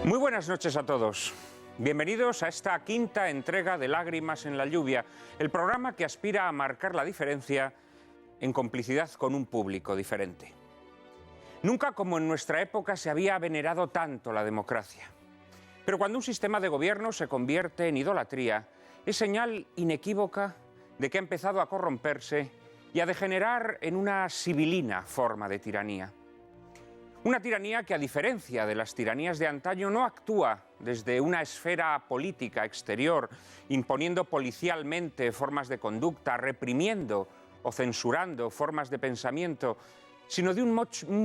Muy buenas noches a todos. Bienvenidos a esta quinta entrega de Lágrimas en la lluvia, el programa que aspira a marcar la diferencia en complicidad con un público diferente. Nunca como en nuestra época se había venerado tanto la democracia. Pero cuando un sistema de gobierno se convierte en idolatría, es señal inequívoca de que ha empezado a corromperse y a degenerar en una sibilina forma de tiranía. Una tiranía que, a diferencia de las tiranías de antaño, no actúa desde una esfera política exterior, imponiendo policialmente formas de conducta, reprimiendo o censurando formas de pensamiento, sino de un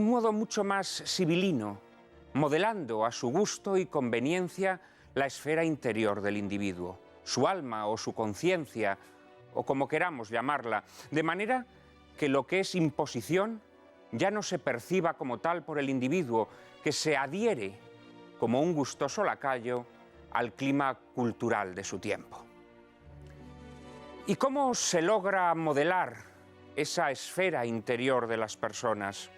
modo mucho más sibilino, modelando a su gusto y conveniencia la esfera interior del individuo, su alma o su conciencia, o como queramos llamarla, de manera que lo que es imposición ya no se perciba como tal por el individuo, que se adhiere como un gustoso lacayo al clima cultural de su tiempo. ¿Y cómo se logra modelar esa esfera interior de las personas?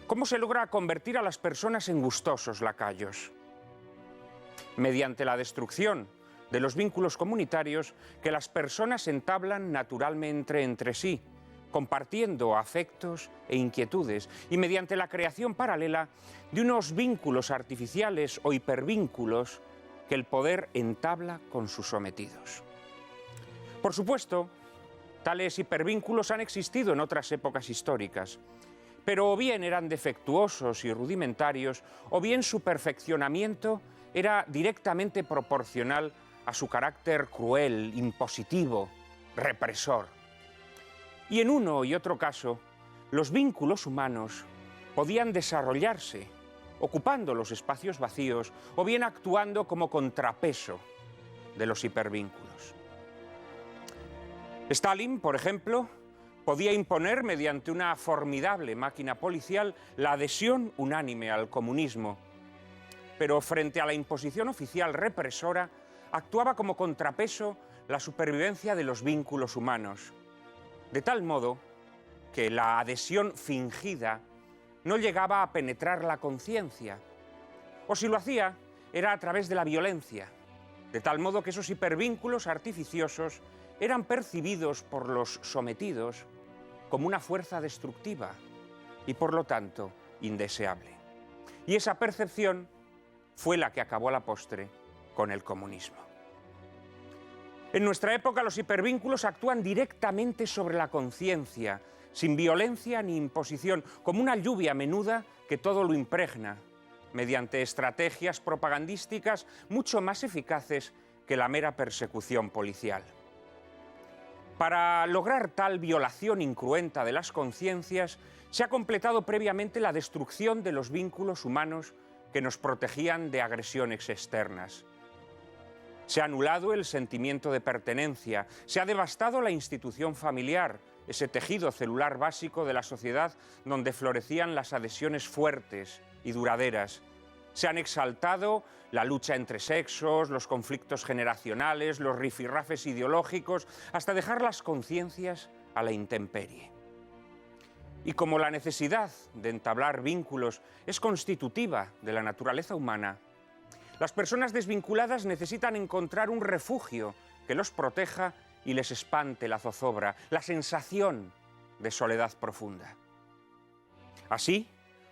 ¿Cómo se logra convertir a las personas en gustosos lacayos? Mediante la destrucción de los vínculos comunitarios que las personas entablan naturalmente entre sí, compartiendo afectos e inquietudes, y mediante la creación paralela de unos vínculos artificiales o hipervínculos que el poder entabla con sus sometidos. Por supuesto, tales hipervínculos han existido en otras épocas históricas, pero o bien eran defectuosos y rudimentarios, o bien su perfeccionamiento era directamente proporcional a su carácter cruel, impositivo, represor. Y en uno y otro caso, los vínculos humanos podían desarrollarse, ocupando los espacios vacíos o bien actuando como contrapeso de los hipervínculos. Stalin, por ejemplo, podía imponer mediante una formidable máquina policial la adhesión unánime al comunismo, pero frente a la imposición oficial represora actuaba como contrapeso la supervivencia de los vínculos humanos, de tal modo que la adhesión fingida no llegaba a penetrar la conciencia, o si lo hacía, era a través de la violencia, de tal modo que esos hipervínculos artificiosos eran percibidos por los sometidos como una fuerza destructiva y, por lo tanto, indeseable. Y esa percepción fue la que acabó a la postre con el comunismo. En nuestra época los hipervínculos actúan directamente sobre la conciencia, sin violencia ni imposición, como una lluvia menuda que todo lo impregna, mediante estrategias propagandísticas mucho más eficaces que la mera persecución policial. Para lograr tal violación incruenta de las conciencias, se ha completado previamente la destrucción de los vínculos humanos que nos protegían de agresiones externas. Se ha anulado el sentimiento de pertenencia, se ha devastado la institución familiar, ese tejido celular básico de la sociedad donde florecían las adhesiones fuertes y duraderas. Se han exaltado la lucha entre sexos, los conflictos generacionales, los rifirrafes ideológicos, hasta dejar las conciencias a la intemperie. Y como la necesidad de entablar vínculos es constitutiva de la naturaleza humana, las personas desvinculadas necesitan encontrar un refugio que los proteja y les espante la zozobra, la sensación de soledad profunda. Así,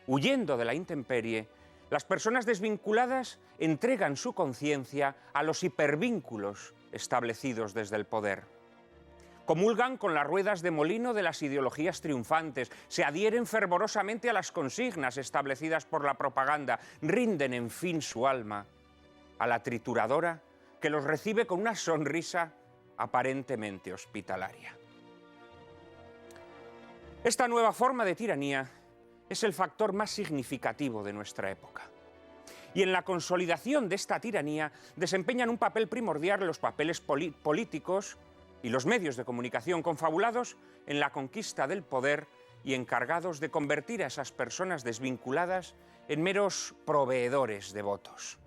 huyendo de la intemperie, las personas desvinculadas entregan su conciencia a los hipervínculos establecidos desde el poder. Comulgan con las ruedas de molino de las ideologías triunfantes, se adhieren fervorosamente a las consignas establecidas por la propaganda, rinden en fin su alma a la trituradora que los recibe con una sonrisa aparentemente hospitalaria. Esta nueva forma de tiranía es el factor más significativo de nuestra época. Y en la consolidación de esta tiranía desempeñan un papel primordial los papeles políticos y los medios de comunicación confabulados en la conquista del poder y encargados de convertir a esas personas desvinculadas en meros proveedores de votos.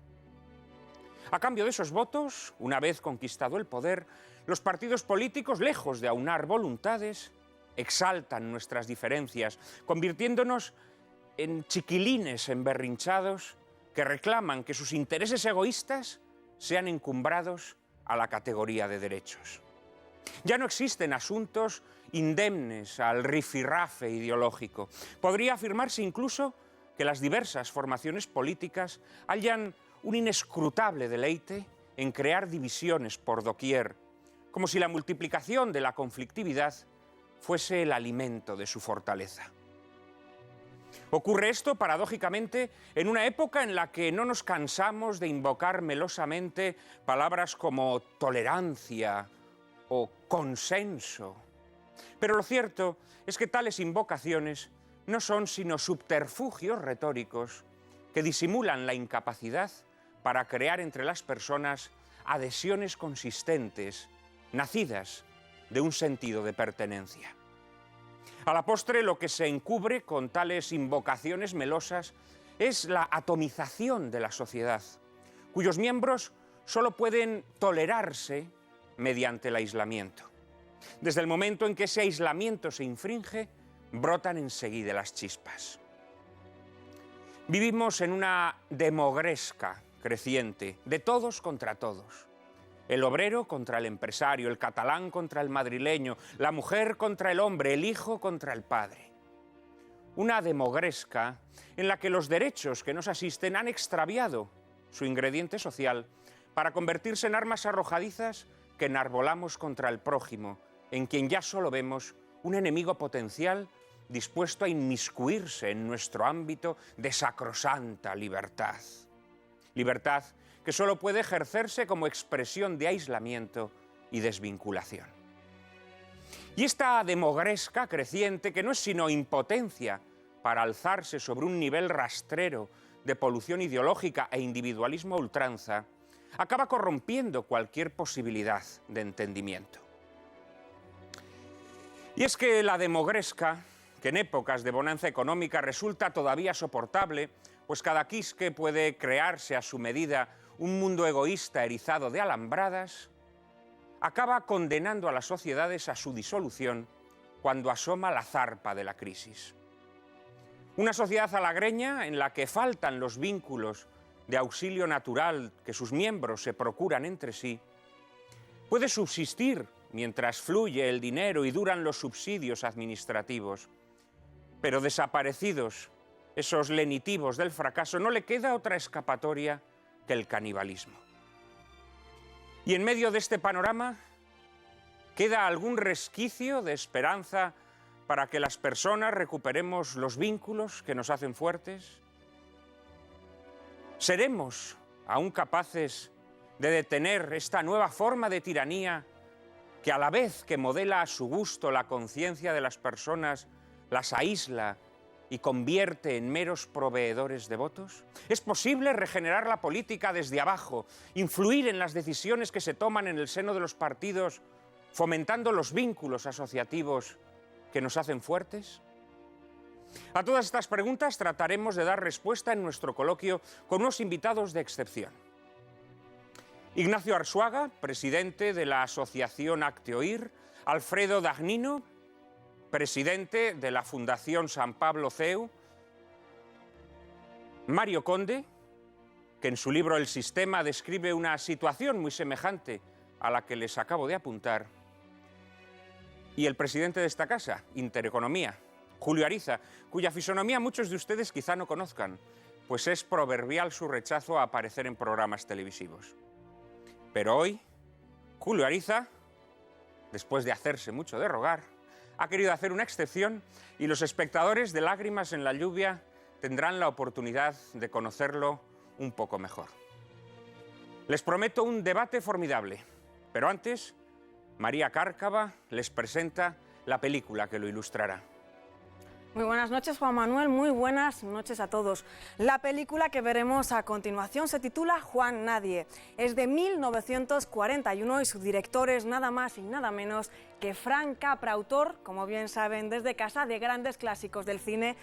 A cambio de esos votos, una vez conquistado el poder, los partidos políticos, lejos de aunar voluntades, exaltan nuestras diferencias, convirtiéndonos en chiquilines emberrinchados que reclaman que sus intereses egoístas sean encumbrados a la categoría de derechos. Ya no existen asuntos indemnes al rifirrafe ideológico. Podría afirmarse incluso que las diversas formaciones políticas hallan un inescrutable deleite en crear divisiones por doquier, como si la multiplicación de la conflictividad fuese el alimento de su fortaleza. Ocurre esto, paradójicamente, en una época en la que no nos cansamos de invocar melosamente palabras como tolerancia o consenso. Pero lo cierto es que tales invocaciones no son sino subterfugios retóricos que disimulan la incapacidad para crear entre las personas adhesiones consistentes, nacidas de un sentido de pertenencia. A la postre, lo que se encubre con tales invocaciones melosas es la atomización de la sociedad, cuyos miembros solo pueden tolerarse mediante el aislamiento. Desde el momento en que ese aislamiento se infringe, brotan enseguida las chispas. Vivimos en una demogresca creciente, de todos contra todos. El obrero contra el empresario, el catalán contra el madrileño, la mujer contra el hombre, el hijo contra el padre. Una demogresca en la que los derechos que nos asisten han extraviado su ingrediente social para convertirse en armas arrojadizas que enarbolamos contra el prójimo, en quien ya solo vemos un enemigo potencial dispuesto a inmiscuirse en nuestro ámbito de sacrosanta libertad. Libertad que solo puede ejercerse como expresión de aislamiento y desvinculación. Y esta demogresca creciente, que no es sino impotencia para alzarse sobre un nivel rastrero de polución ideológica e individualismo a ultranza, acaba corrompiendo cualquier posibilidad de entendimiento. Y es que la demogresca, que en épocas de bonanza económica resulta todavía soportable, pues cada quisque puede crearse a su medida un mundo egoísta erizado de alambradas, acaba condenando a las sociedades a su disolución cuando asoma la zarpa de la crisis. Una sociedad halagreña en la que faltan los vínculos de auxilio natural que sus miembros se procuran entre sí, puede subsistir mientras fluye el dinero y duran los subsidios administrativos, pero desaparecidos esos lenitivos del fracaso, no le queda otra escapatoria que el canibalismo. Y en medio de este panorama, ¿queda algún resquicio de esperanza para que las personas recuperemos los vínculos que nos hacen fuertes? ¿Seremos aún capaces de detener esta nueva forma de tiranía que, a la vez que modela a su gusto la conciencia de las personas, las aísla y convierte en meros proveedores de votos? ¿Es posible regenerar la política desde abajo, influir en las decisiones que se toman en el seno de los partidos, fomentando los vínculos asociativos que nos hacen fuertes? A todas estas preguntas trataremos de dar respuesta en nuestro coloquio con unos invitados de excepción. Ignacio Arzuaga, presidente de la Asociación Acteoir, Alfredo Dagnino, presidente de la Fundación San Pablo CEU, Mario Conde, que en su libro El Sistema describe una situación muy semejante a la que les acabo de apuntar, y el presidente de esta casa, Intereconomía, Julio Ariza, cuya fisonomía muchos de ustedes quizá no conozcan, pues es proverbial su rechazo a aparecer en programas televisivos. Pero hoy, Julio Ariza, después de hacerse mucho de rogar, ha querido hacer una excepción y los espectadores de Lágrimas en la lluvia tendrán la oportunidad de conocerlo un poco mejor. Les prometo un debate formidable, pero antes, María Cárcava les presenta la película que lo ilustrará. Muy buenas noches, Juan Manuel, muy buenas noches a todos. La película que veremos a continuación se titula Juan Nadie. Es de 1941 y su director es nada más y nada menos que Frank Capra, autor, como bien saben desde casa, de grandes clásicos del cine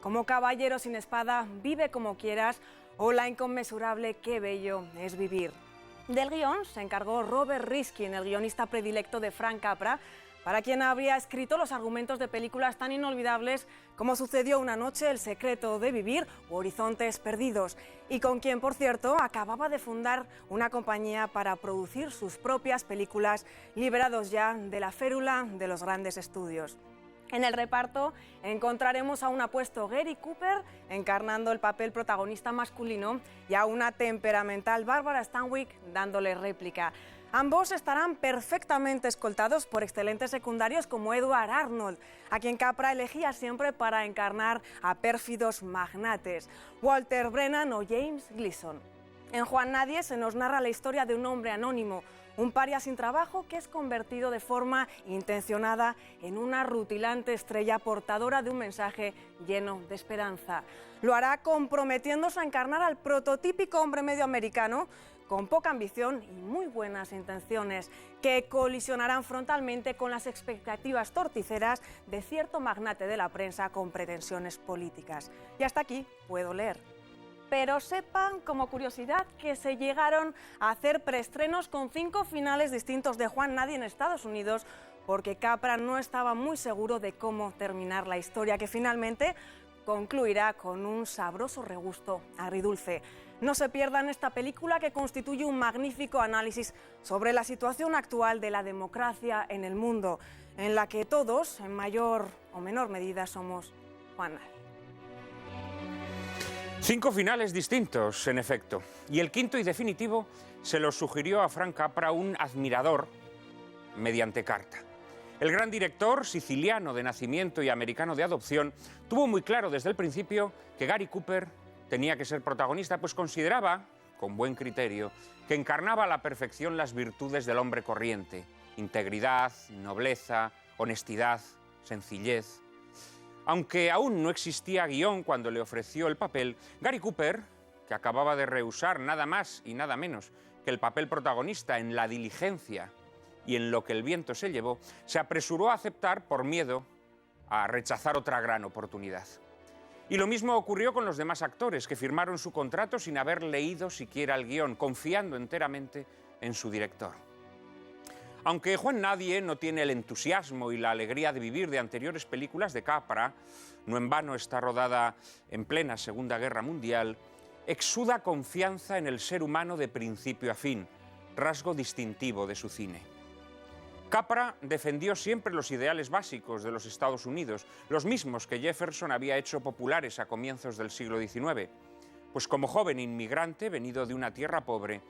como Caballero sin espada, Vive como quieras o La inconmensurable Qué bello es vivir. Del guión se encargó Robert Riskin, el guionista predilecto de Frank Capra, para quien habría escrito los argumentos de películas tan inolvidables como Sucedió una noche, El secreto de vivir o Horizontes perdidos, y con quien, por cierto, acababa de fundar una compañía para producir sus propias películas, liberados ya de la férula de los grandes estudios. En el reparto encontraremos a un apuesto Gary Cooper encarnando el papel protagonista masculino y a una temperamental Barbara Stanwyck dándole réplica. Ambos estarán perfectamente escoltados por excelentes secundarios como Edward Arnold, a quien Capra elegía siempre para encarnar a pérfidos magnates, Walter Brennan o James Gleason. En Juan Nadie se nos narra la historia de un hombre anónimo, un paria sin trabajo que es convertido de forma intencionada en una rutilante estrella portadora de un mensaje lleno de esperanza. Lo hará comprometiéndose a encarnar al prototípico hombre medio americano con poca ambición y muy buenas intenciones, que colisionarán frontalmente con las expectativas torticeras de cierto magnate de la prensa con pretensiones políticas. Y hasta aquí puedo leer. Pero sepan, como curiosidad, que se llegaron a hacer preestrenos con 5 finales distintos de Juan Nadie en Estados Unidos, porque Capra no estaba muy seguro de cómo terminar la historia, que finalmente concluirá con un sabroso regusto agridulce. No se pierdan esta película, que constituye un magnífico análisis sobre la situación actual de la democracia en el mundo, en la que todos, en mayor o menor medida, somos Juan Nadie. 5 finales distintos, en efecto, y el quinto y definitivo se lo sugirió a Frank Capra, un admirador, mediante carta. El gran director, siciliano de nacimiento y americano de adopción, tuvo muy claro desde el principio que Gary Cooper tenía que ser protagonista, pues consideraba, con buen criterio, que encarnaba a la perfección las virtudes del hombre corriente: integridad, nobleza, honestidad, sencillez. Aunque aún no existía guión cuando le ofreció el papel, Gary Cooper, que acababa de rehusar nada más y nada menos que el papel protagonista en La diligencia y en Lo que el viento se llevó, se apresuró a aceptar por miedo a rechazar otra gran oportunidad. Y lo mismo ocurrió con los demás actores, que firmaron su contrato sin haber leído siquiera el guión, confiando enteramente en su director. Aunque Juan Nadie no tiene el entusiasmo y la alegría de vivir de anteriores películas de Capra, no en vano está rodada en plena Segunda Guerra Mundial, exuda confianza en el ser humano de principio a fin, rasgo distintivo de su cine. Capra defendió siempre los ideales básicos de los Estados Unidos, los mismos que Jefferson había hecho populares a comienzos del siglo XIX, pues como joven inmigrante venido de una tierra pobre,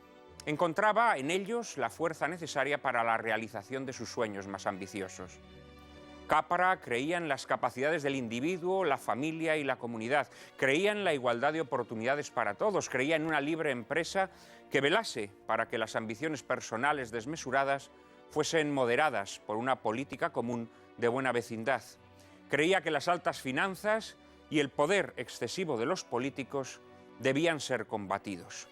encontraba en ellos la fuerza necesaria para la realización de sus sueños más ambiciosos. Capra creía en las capacidades del individuo, la familia y la comunidad, creía en la igualdad de oportunidades para todos, creía en una libre empresa que velase para que las ambiciones personales desmesuradas fuesen moderadas por una política común de buena vecindad. Creía que las altas finanzas y el poder excesivo de los políticos debían ser combatidos.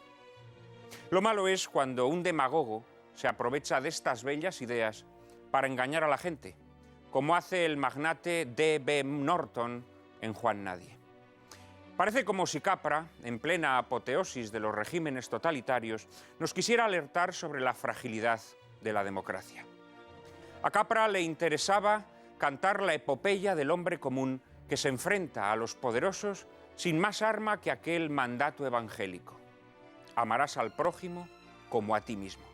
Lo malo es cuando un demagogo se aprovecha de estas bellas ideas para engañar a la gente, como hace el magnate D.B. Norton en Juan Nadie. Parece como si Capra, en plena apoteosis de los regímenes totalitarios, nos quisiera alertar sobre la fragilidad de la democracia. A Capra le interesaba cantar la epopeya del hombre común que se enfrenta a los poderosos sin más arma que aquel mandato evangélico: amarás al prójimo como a ti mismo.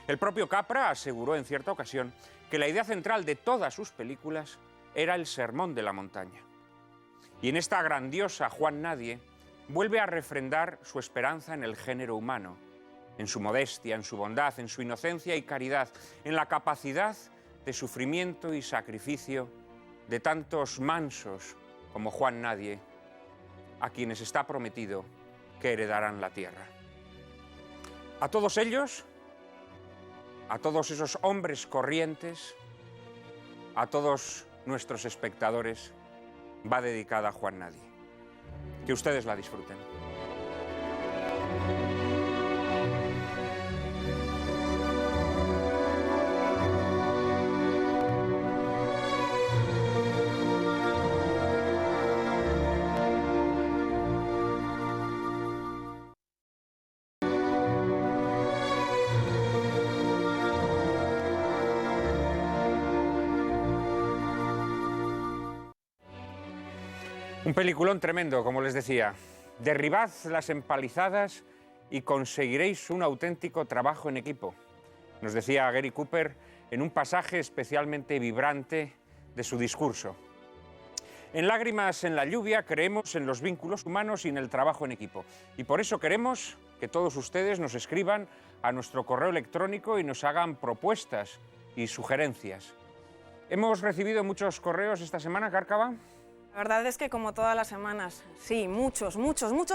El propio Capra aseguró en cierta ocasión que la idea central de todas sus películas era el sermón de la montaña. Y en esta grandiosa Juan Nadie vuelve a refrendar su esperanza en el género humano, en su modestia, en su bondad, en su inocencia y caridad, en la capacidad de sufrimiento y sacrificio de tantos mansos como Juan Nadie, a quienes está prometido que heredarán la tierra. A todos ellos, a todos esos hombres corrientes, a todos nuestros espectadores, va dedicada a Juan Nadie. Que ustedes la disfruten. Un peliculón tremendo, como les decía. Derribad las empalizadas y conseguiréis un auténtico trabajo en equipo, nos decía Gary Cooper en un pasaje especialmente vibrante de su discurso. En Lágrimas en la lluvia creemos en los vínculos humanos y en el trabajo en equipo. Y por eso queremos que todos ustedes nos escriban a nuestro correo electrónico y nos hagan propuestas y sugerencias. ¿Hemos recibido muchos correos esta semana, Cárcava? La verdad es que como todas las semanas, sí, muchos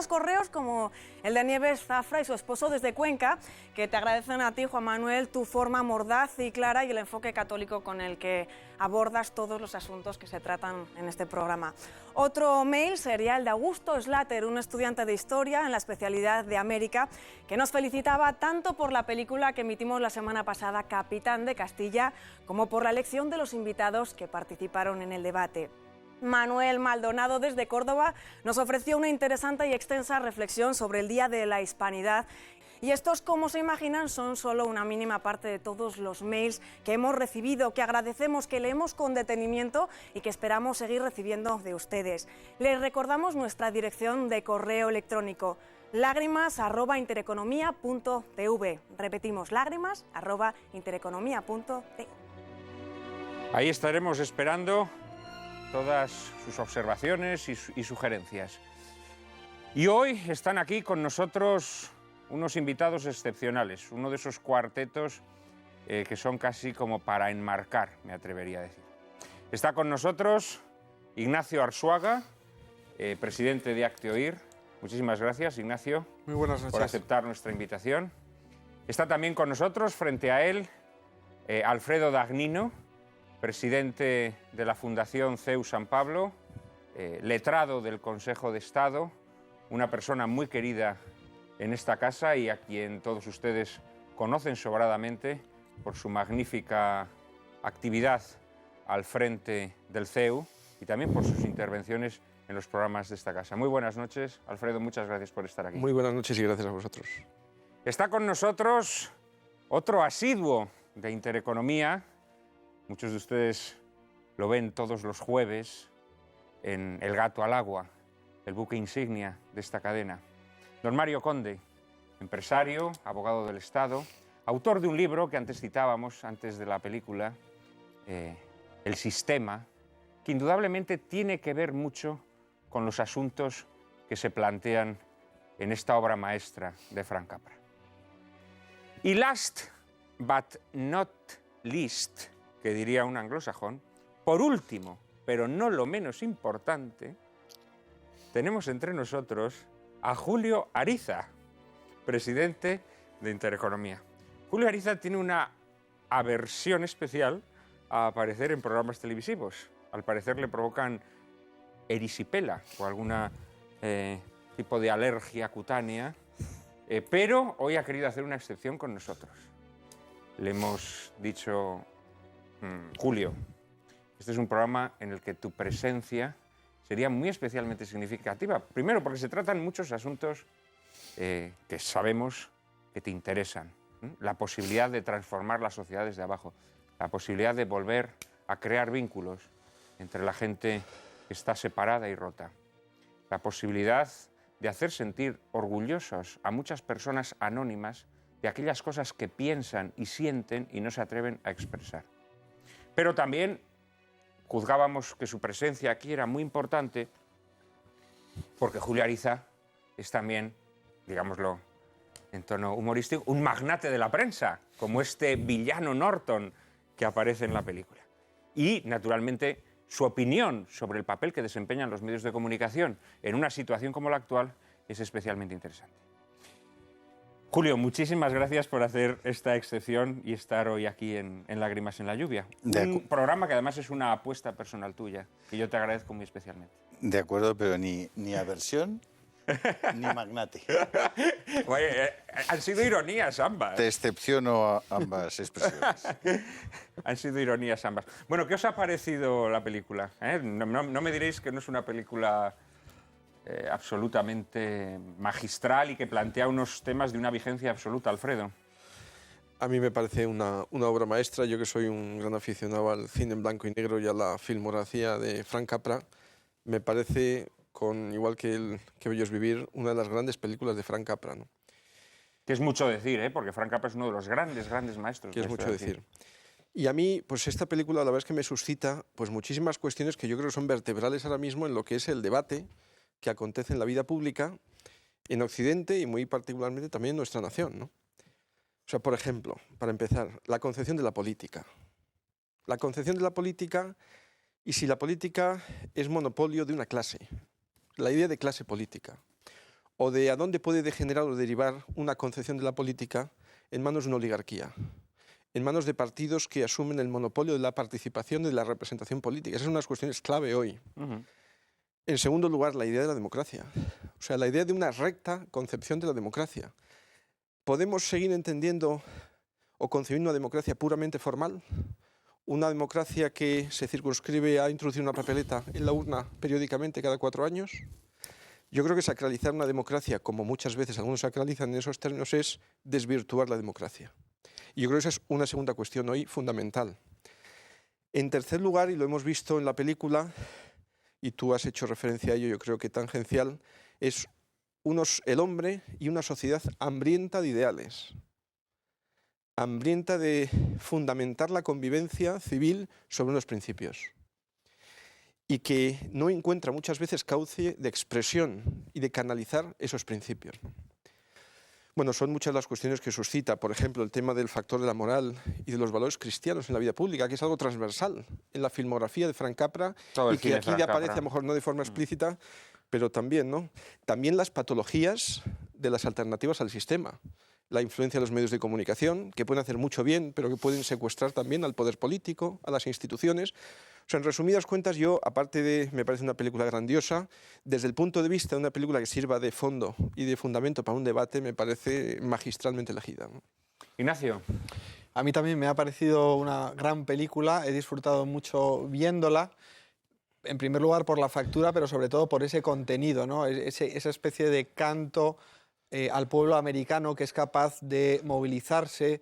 correos como el de Nieves Zafra y su esposo desde Cuenca, que te agradecen a ti, Juan Manuel, tu forma mordaz y clara y el enfoque católico con el que abordas todos los asuntos que se tratan en este programa. Otro mail sería el de Augusto Slater, un estudiante de Historia en la especialidad de América, que nos felicitaba tanto por la película que emitimos la semana pasada, Capitán de Castilla, como por la elección de los invitados que participaron en el debate. Manuel Maldonado, desde Córdoba, nos ofreció una interesante y extensa reflexión sobre el Día de la Hispanidad. Y estos, como se imaginan, son solo una mínima parte de todos los mails que hemos recibido, que agradecemos, que leemos con detenimiento y que esperamos seguir recibiendo de ustedes. Les recordamos nuestra dirección de correo electrónico: lágrimas@intereconomia.tv. Repetimos, lágrimas@intereconomia.tv. Ahí estaremos esperando todas sus observaciones y sugerencias. Y hoy están aquí con nosotros unos invitados excepcionales, uno de esos cuartetos que son casi como para enmarcar, me atrevería a decir. Está con nosotros Ignacio Arzuaga, presidente de Hazte Oír. Muchísimas gracias, Ignacio. Muy buenas noches. Por aceptar nuestra invitación. Está también con nosotros, frente a él, Alfredo Dagnino, presidente de la Fundación CEU San Pablo, letrado del Consejo de Estado, una persona muy querida en esta casa y a quien todos ustedes conocen sobradamente por su magnífica actividad al frente del CEU y también por sus intervenciones en los programas de esta casa. Muy buenas noches, Alfredo, muchas gracias por estar aquí. Muy buenas noches y gracias a vosotros. Está con nosotros otro asiduo de Intereconomía. Muchos de ustedes lo ven todos los jueves en El Gato al Agua, el buque insignia de esta cadena. Don Mario Conde, empresario, abogado del Estado, autor de un libro que antes citábamos, antes de la película, El Sistema, que indudablemente tiene que ver mucho con los asuntos que se plantean en esta obra maestra de Frank Capra. Y last but not least, que diría un anglosajón, por último, pero no lo menos importante, tenemos entre nosotros a Julio Ariza, presidente de Intereconomía. Julio Ariza tiene una aversión especial a aparecer en programas televisivos. Al parecer le provocan erisipela o algún tipo de alergia cutánea, pero hoy ha querido hacer una excepción con nosotros. Le hemos dicho: Julio, este es un programa en el que tu presencia sería muy especialmente significativa. Primero, porque se tratan muchos asuntos que sabemos que te interesan. La posibilidad de transformar las sociedades de abajo, la posibilidad de volver a crear vínculos entre la gente que está separada y rota, la posibilidad de hacer sentir orgullosos a muchas personas anónimas de aquellas cosas que piensan y sienten y no se atreven a expresar. Pero también juzgábamos que su presencia aquí era muy importante porque Julio Ariza es también, digámoslo en tono humorístico, un magnate de la prensa, como este villano Norton que aparece en la película. Y, naturalmente, su opinión sobre el papel que desempeñan los medios de comunicación en una situación como la actual es especialmente interesante. Julio, muchísimas gracias por hacer esta excepción y estar hoy aquí en Lágrimas en la lluvia. Un programa que además es una apuesta personal tuya, que yo te agradezco muy especialmente. De acuerdo, pero ni aversión ni magnate. Oye, han sido ironías ambas. Te excepciono ambas expresiones. Han sido ironías ambas. Bueno, ¿qué os ha parecido la película? No me diréis que no es una película absolutamente magistral y que plantea unos temas de una vigencia absoluta, Alfredo. A mí me parece una obra maestra. Yo que soy un gran aficionado al cine en blanco y negro y a la filmografía de Frank Capra, me parece con, igual que Bello es vivir, una de las grandes películas de Frank Capra, ¿no? Que es mucho decir, ¿eh? Porque Frank Capra es uno de los grandes maestros. Que es de esto mucho de decir. Y a mí, pues esta película la verdad es que me suscita pues muchísimas cuestiones que yo creo que son vertebrales ahora mismo en lo que es el debate que acontece en la vida pública en Occidente y muy particularmente también en nuestra nación, ¿no? O sea, por ejemplo, para empezar, la concepción de la política. La concepción de la política y si la política es monopolio de una clase. La idea de clase política. O de a dónde puede degenerar o derivar una concepción de la política en manos de una oligarquía, en manos de partidos que asumen el monopolio de la participación y de la representación política. Esas son unas cuestiones clave hoy. En segundo lugar, la idea de la democracia. O sea, la idea de una recta concepción de la democracia. ¿Podemos seguir entendiendo o concebiendo una democracia puramente formal? Una democracia que se circunscribe a introducir una papeleta en la urna periódicamente cada 4 años. Yo creo que sacralizar una democracia, como muchas veces algunos sacralizan en esos términos, es desvirtuar la democracia. Y yo creo que esa es una segunda cuestión hoy fundamental. En tercer lugar, y lo hemos visto en la película, y tú has hecho referencia a ello, yo creo que tangencial, es el hombre y una sociedad hambrienta de ideales, hambrienta de fundamentar la convivencia civil sobre unos principios y que no encuentra muchas veces cauce de expresión y de canalizar esos principios, ¿no? Bueno, son muchas las cuestiones que suscita, por ejemplo, el tema del factor de la moral y de los valores cristianos en la vida pública, que es algo transversal en la filmografía de Frank Capra y que aquí ya aparece, a lo mejor no de forma explícita, pero también, ¿no? También las patologías de las alternativas al sistema, la influencia de los medios de comunicación, que pueden hacer mucho bien, pero que pueden secuestrar también al poder político, a las instituciones. O sea, en resumidas cuentas, yo, aparte de, me parece una película grandiosa, desde el punto de vista de una película que sirva de fondo y de fundamento para un debate, me parece magistralmente elegida, ¿no? Ignacio. A mí también me ha parecido una gran película, he disfrutado mucho viéndola, en primer lugar por la factura, pero sobre todo por ese contenido, ¿no? Esa especie de canto al pueblo americano que es capaz de movilizarse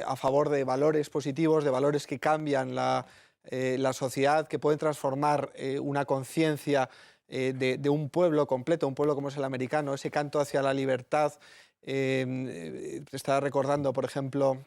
a favor de valores positivos, de valores que cambian la sociedad, que pueden transformar una conciencia de un pueblo completo, un pueblo como es el americano, ese canto hacia la libertad. Estaba recordando, por ejemplo,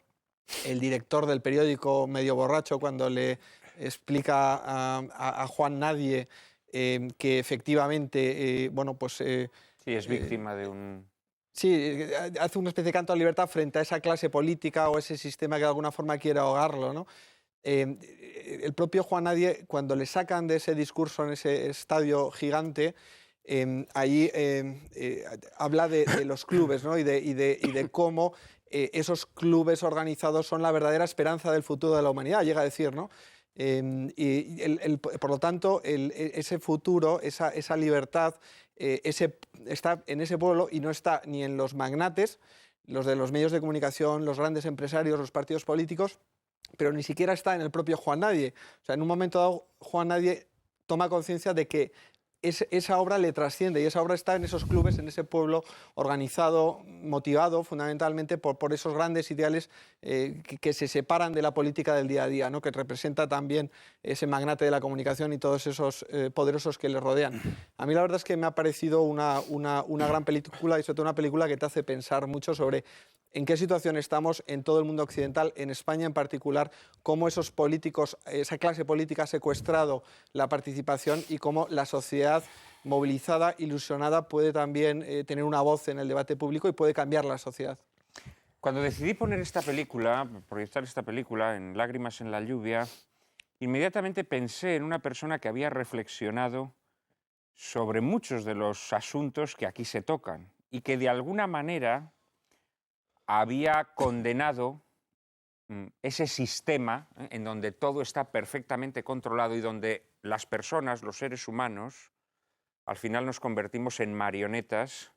el director del periódico Medio Borracho cuando le explica a Juan Nadie que efectivamente, bueno, pues... sí, es víctima de un... Sí, hace una especie de canto a la libertad frente a esa clase política o ese sistema que de alguna forma quiere ahogarlo, ¿no? El propio Juan Nadie, cuando le sacan de ese discurso en ese estadio gigante, ahí habla de los clubes, ¿no? y de cómo esos clubes organizados son la verdadera esperanza del futuro de la humanidad, llega a decir, ¿no? Por lo tanto, ese futuro, esa libertad, está en ese pueblo y no está ni en los magnates, los de los medios de comunicación, los grandes empresarios, los partidos políticos, pero ni siquiera está en el propio Juan Nadie. O sea, en un momento dado, Juan Nadie toma conciencia de que esa obra le trasciende y esa obra está en esos clubes, en ese pueblo organizado, motivado fundamentalmente por esos grandes ideales que se separan de la política del día a día, ¿no? Que representa también ese magnate de la comunicación y todos esos poderosos que le rodean. A mí la verdad es que me ha parecido una gran película y sobre todo una película que te hace pensar mucho sobre en qué situación estamos en todo el mundo occidental, en España en particular, cómo esos políticos, esa clase política ha secuestrado la participación y cómo la sociedad movilizada, ilusionada, puede también tener una voz en el debate público y puede cambiar la sociedad. Cuando decidí poner esta película, proyectar esta película en Lágrimas en la lluvia, inmediatamente pensé en una persona que había reflexionado sobre muchos de los asuntos que aquí se tocan y que de alguna manera había condenado ese sistema en donde todo está perfectamente controlado y donde las personas, los seres humanos, al final nos convertimos en marionetas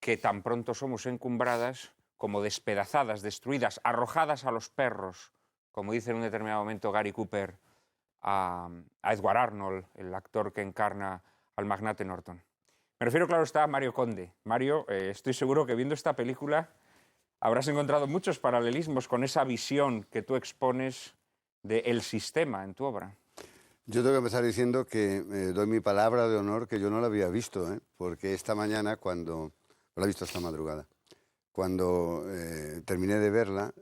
que tan pronto somos encumbradas como despedazadas, destruidas, arrojadas a los perros, como dice en un determinado momento Gary Cooper a Edward Arnold, el actor que encarna al magnate Norton. Me refiero, claro está, a Mario Conde. Mario, estoy seguro que viendo esta película habrás encontrado muchos paralelismos con esa visión que tú expones del sistema en tu obra. Yo tengo que empezar diciendo que doy mi palabra de honor que yo no la había visto, porque esta mañana, cuando... la he visto esta madrugada. Cuando terminé de verla,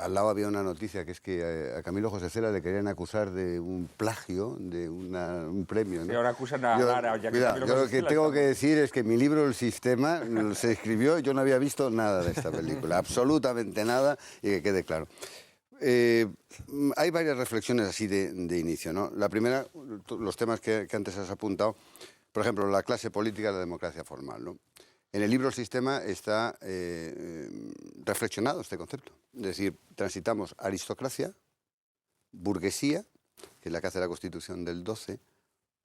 al lado había una noticia que es que a Camilo José Cela le querían acusar de un plagio, de un premio, ¿no? Y ahora acusan a Lara. Yo lo que tengo que decir es que mi libro El Sistema se escribió y yo no había visto nada de esta película, absolutamente nada, y que quede claro. Hay varias reflexiones así de inicio, ¿no? La primera, los temas que antes has apuntado, por ejemplo, la clase política y la democracia formal, ¿no? En el libro El Sistema está reflexionado este concepto. Es decir, transitamos aristocracia, burguesía, que es la que hace la Constitución del 12,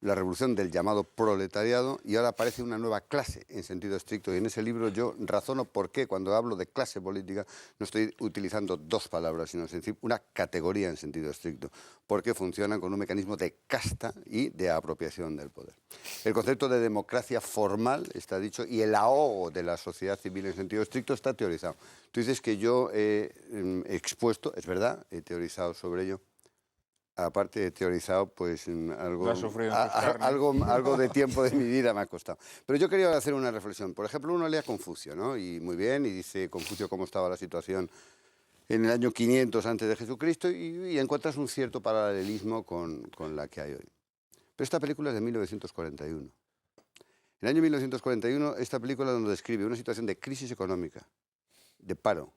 la revolución del llamado proletariado, y ahora aparece una nueva clase en sentido estricto. Y en ese libro yo razono por qué cuando hablo de clase política no estoy utilizando dos palabras, sino una categoría en sentido estricto, porque funcionan con un mecanismo de casta y de apropiación del poder. El concepto de democracia formal está dicho, y el ahogo de la sociedad civil en sentido estricto está teorizado. Tú dices que yo he expuesto, es verdad, he teorizado sobre ello. Aparte de teorizado, pues algo de tiempo de mi vida me ha costado. Pero yo quería hacer una reflexión. Por ejemplo, uno lee a Confucio, ¿no? Y muy bien, y dice Confucio cómo estaba la situación en el año 500 antes de Jesucristo, y encuentras un cierto paralelismo con la que hay hoy. Pero esta película es de 1941. En el año 1941, esta película nos describe una situación de crisis económica, de paro,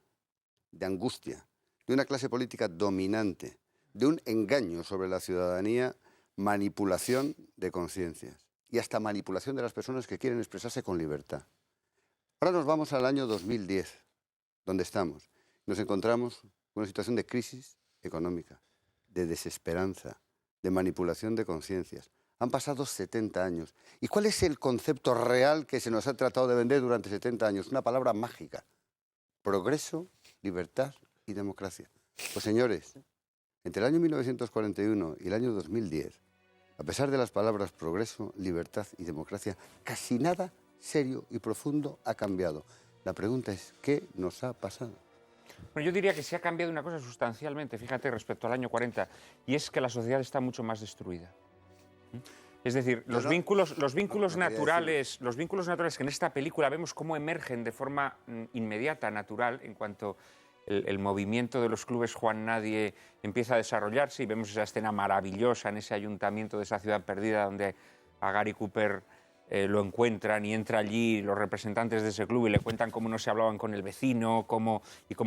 de angustia, de una clase política dominante, de un engaño sobre la ciudadanía, manipulación de conciencias y hasta manipulación de las personas que quieren expresarse con libertad. Ahora nos vamos al año 2010, donde estamos. Nos encontramos con una situación de crisis económica, de desesperanza, de manipulación de conciencias. Han pasado 70 años. ¿Y cuál es el concepto real que se nos ha tratado de vender durante 70 años? Una palabra mágica: progreso, libertad y democracia. Pues señores, entre el año 1941 y el año 2010, a pesar de las palabras progreso, libertad y democracia, casi nada serio y profundo ha cambiado. La pregunta es, ¿qué nos ha pasado? Bueno, yo diría que se ha cambiado una cosa sustancialmente, fíjate, respecto al año 40, y es que la sociedad está mucho más destruida. Es decir, los vínculos naturales que en esta película vemos cómo emergen de forma inmediata, natural, en cuanto el movimiento de los clubes Juan Nadie empieza a desarrollarse, y vemos esa escena maravillosa en ese ayuntamiento de esa ciudad perdida donde a Gary Cooper lo encuentran y entra allí los representantes de ese club y le cuentan cómo no se hablaban con el vecino, cómo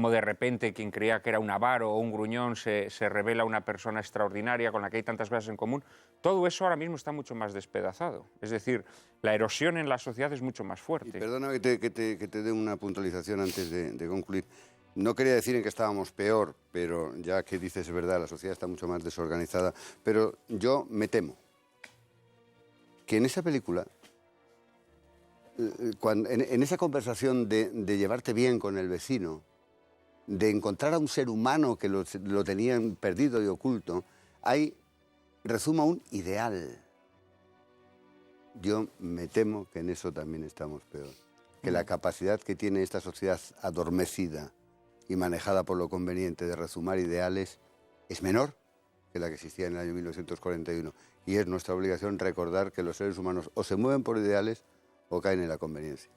de repente quien creía que era un avaro o un gruñón se revela una persona extraordinaria con la que hay tantas cosas en común. Todo eso ahora mismo está mucho más despedazado. Es decir, la erosión en la sociedad es mucho más fuerte. Y perdona que te dé una puntualización antes de concluir. No quería decir en que estábamos peor, pero ya que dices es verdad, la sociedad está mucho más desorganizada. Pero yo me temo que en esa película, en esa conversación de llevarte bien con el vecino, de encontrar a un ser humano que lo tenían perdido y oculto, rezuma un ideal. Yo me temo que en eso también estamos peor. Que la capacidad que tiene esta sociedad adormecida y manejada por lo conveniente de rezumar ideales es menor que la que existía en el año 1941. Y es nuestra obligación recordar que los seres humanos o se mueven por ideales o caen en la conveniencia.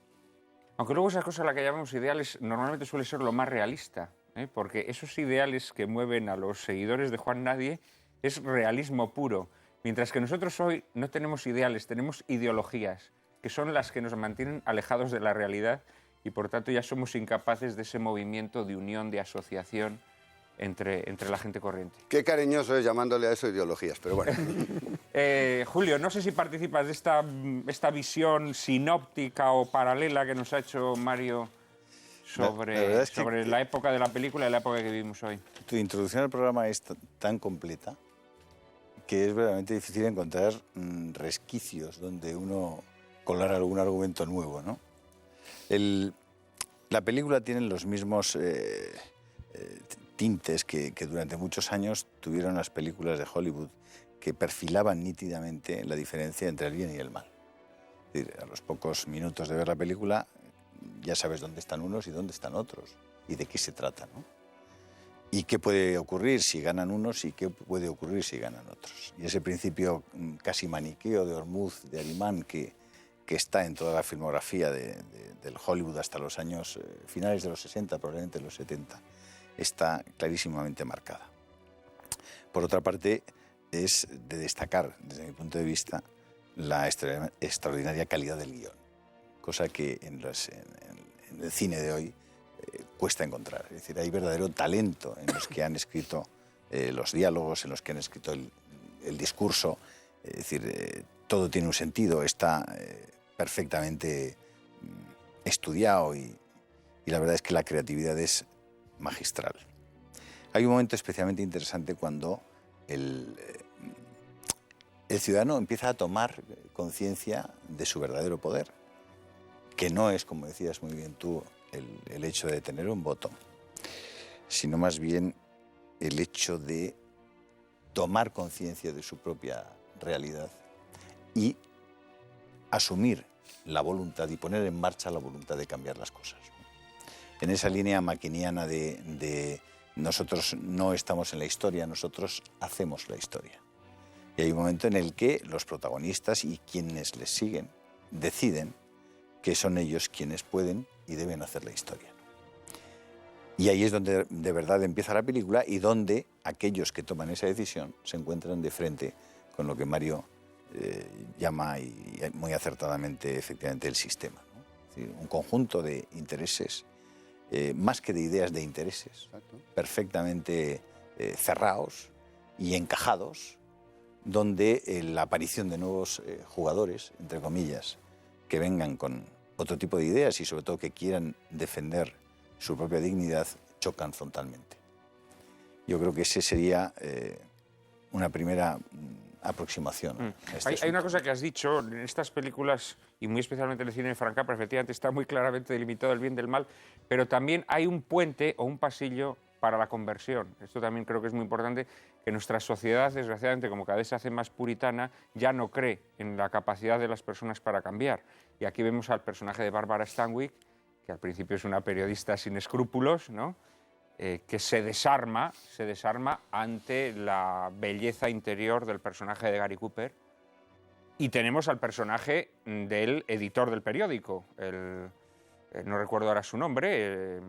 Aunque luego esa cosa a la que llamamos ideales normalmente suele ser lo más realista, porque esos ideales que mueven a los seguidores de Juan Nadie es realismo puro, mientras que nosotros hoy no tenemos ideales, tenemos ideologías, que son las que nos mantienen alejados de la realidad, y por tanto ya somos incapaces de ese movimiento de unión, de asociación entre la gente corriente. Qué cariñoso es llamándole a eso ideologías, pero bueno. Julio, no sé si participas de esta visión sinóptica o paralela que nos ha hecho Mario sobre la época de la película y la época que vivimos hoy. Tu introducción al programa es tan completa que es verdaderamente difícil encontrar resquicios donde uno colar algún argumento nuevo, ¿no? La película tiene los mismos tintes que durante muchos años tuvieron las películas de Hollywood, que perfilaban nítidamente la diferencia entre el bien y el mal. Es decir, a los pocos minutos de ver la película ya sabes dónde están unos y dónde están otros y de qué se trata, ¿no? ¿Y qué puede ocurrir si ganan unos y qué puede ocurrir si ganan otros? Y ese principio casi maniqueo de Ormuz, de Arimán, que está en toda la filmografía del Hollywood hasta los años finales de los 60, probablemente los 70, está clarísimamente marcada. Por otra parte, es de destacar, desde mi punto de vista, la extraordinaria calidad del guión, cosa que en el cine de hoy cuesta encontrar. Es decir, hay verdadero talento en los que han escrito los diálogos, en los que han escrito el discurso. Es decir, todo tiene un sentido, está perfectamente estudiado y la verdad es que la creatividad es magistral. Hay un momento especialmente interesante cuando el ciudadano empieza a tomar conciencia de su verdadero poder, que no es, como decías muy bien tú, el hecho de tener un voto, sino más bien el hecho de tomar conciencia de su propia realidad y asumir la voluntad y poner en marcha la voluntad de cambiar las cosas. En esa línea maquiniana de nosotros no estamos en la historia, nosotros hacemos la historia. Y hay un momento en el que los protagonistas y quienes les siguen deciden que son ellos quienes pueden y deben hacer la historia. Y ahí es donde de verdad empieza la película y donde aquellos que toman esa decisión se encuentran de frente con lo que Mario llama y muy acertadamente efectivamente el sistema, ¿no? Es decir, un conjunto de intereses, más que de ideas, de intereses. Exacto. Perfectamente cerrados y encajados, donde la aparición de nuevos jugadores, entre comillas, que vengan con otro tipo de ideas y sobre todo que quieran defender su propia dignidad, chocan frontalmente. Yo creo que ese sería una primera aproximación. Hay una cosa que has dicho en estas películas, y muy especialmente en el cine de Frank Capra, efectivamente está muy claramente delimitado el bien del mal, pero también hay un puente o un pasillo para la conversión. Esto también creo que es muy importante, que nuestra sociedad, desgraciadamente, como cada vez se hace más puritana, ya no cree en la capacidad de las personas para cambiar. Y aquí vemos al personaje de Barbara Stanwyck, que al principio es una periodista sin escrúpulos, ¿no? Que se desarma ante la belleza interior del personaje de Gary Cooper. Y tenemos al personaje del editor del periódico, no recuerdo ahora su nombre,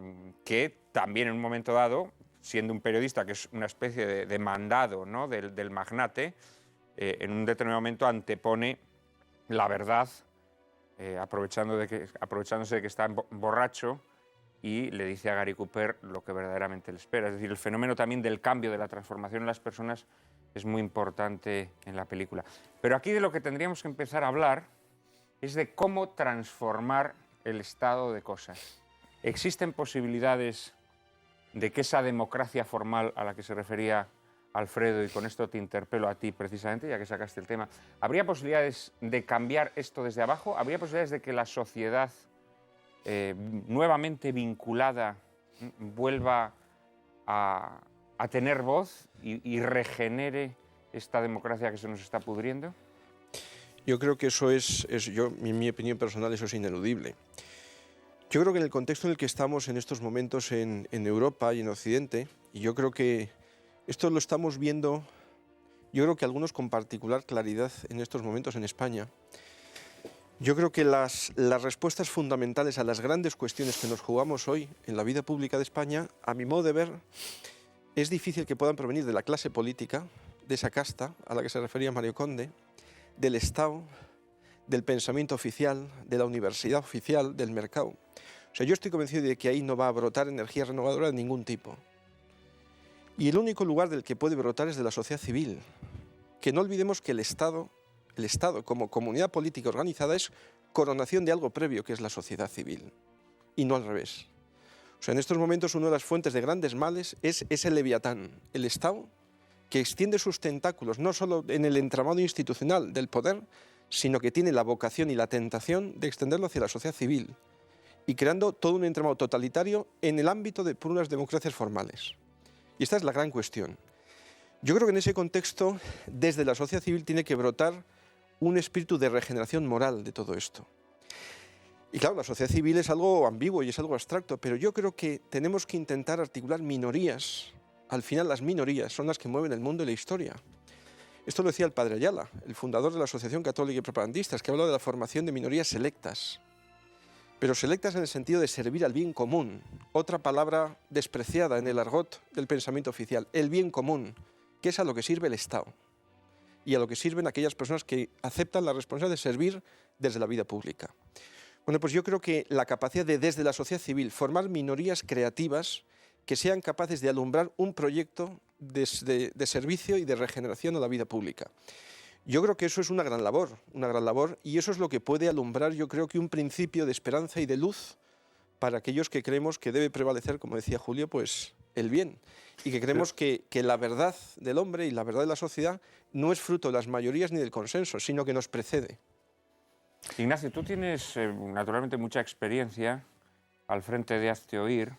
que también en un momento dado, siendo un periodista que es una especie de mandado, ¿no?, del magnate, en un determinado momento antepone la verdad, aprovechándose de que está borracho, y le dice a Gary Cooper lo que verdaderamente le espera. Es decir, el fenómeno también del cambio, de la transformación en las personas es muy importante en la película. Pero aquí de lo que tendríamos que empezar a hablar es de cómo transformar el estado de cosas. ¿Existen posibilidades de que esa democracia formal a la que se refería Alfredo, y con esto te interpelo a ti precisamente, ya que sacaste el tema, ¿habría posibilidades de cambiar esto desde abajo? ¿Habría posibilidades de que la sociedad nuevamente vinculada vuelva a tener voz y regenere esta democracia que se nos está pudriendo? Yo creo que eso en mi opinión personal, eso es ineludible. Yo creo que en el contexto en el que estamos en estos momentos en Europa y en Occidente, y yo creo que esto lo estamos viendo, yo creo que algunos con particular claridad en estos momentos en España. Yo creo que las respuestas fundamentales a las grandes cuestiones que nos jugamos hoy en la vida pública de España, a mi modo de ver, es difícil que puedan provenir de la clase política, de esa casta a la que se refería Mario Conde, del Estado, del pensamiento oficial, de la universidad oficial, del mercado. O sea, yo estoy convencido de que ahí no va a brotar energía renovadora de ningún tipo. Y el único lugar del que puede brotar es de la sociedad civil. Que no olvidemos que el Estado como comunidad política organizada es coronación de algo previo, que es la sociedad civil, y no al revés. O sea, en estos momentos una de las fuentes de grandes males es ese leviatán, el Estado, que extiende sus tentáculos no solo en el entramado institucional del poder, sino que tiene la vocación y la tentación de extenderlo hacia la sociedad civil y creando todo un entramado totalitario en el ámbito de puras democracias formales. Y esta es la gran cuestión. Yo creo que en ese contexto, desde la sociedad civil tiene que brotar un espíritu de regeneración moral de todo esto. Y claro, la sociedad civil es algo ambiguo y es algo abstracto, pero yo creo que tenemos que intentar articular minorías al final las minorías son las que mueven el mundo y la historia. Esto lo decía el padre Ayala, el fundador de la Asociación Católica y Propagandistas, que habló de la formación de minorías selectas, pero selectas en el sentido de servir al bien común, otra palabra despreciada en el argot del pensamiento oficial, el bien común, que es a lo que sirve el Estado y a lo que sirven aquellas personas que aceptan la responsabilidad de servir desde la vida pública. Bueno, pues yo creo que la capacidad de, desde la sociedad civil, formar minorías creativas que sean capaces de alumbrar un proyecto de servicio y de regeneración a la vida pública. Yo creo que eso es una gran labor, y eso es lo que puede alumbrar, yo creo que un principio de esperanza y de luz para aquellos que creemos que debe prevalecer, como decía Julio, pues el bien, y que creemos que la verdad del hombre y la verdad de la sociedad no es fruto de las mayorías ni del consenso, sino que nos precede. Ignacio, tú tienes naturalmente mucha experiencia al frente de Hazte Oír,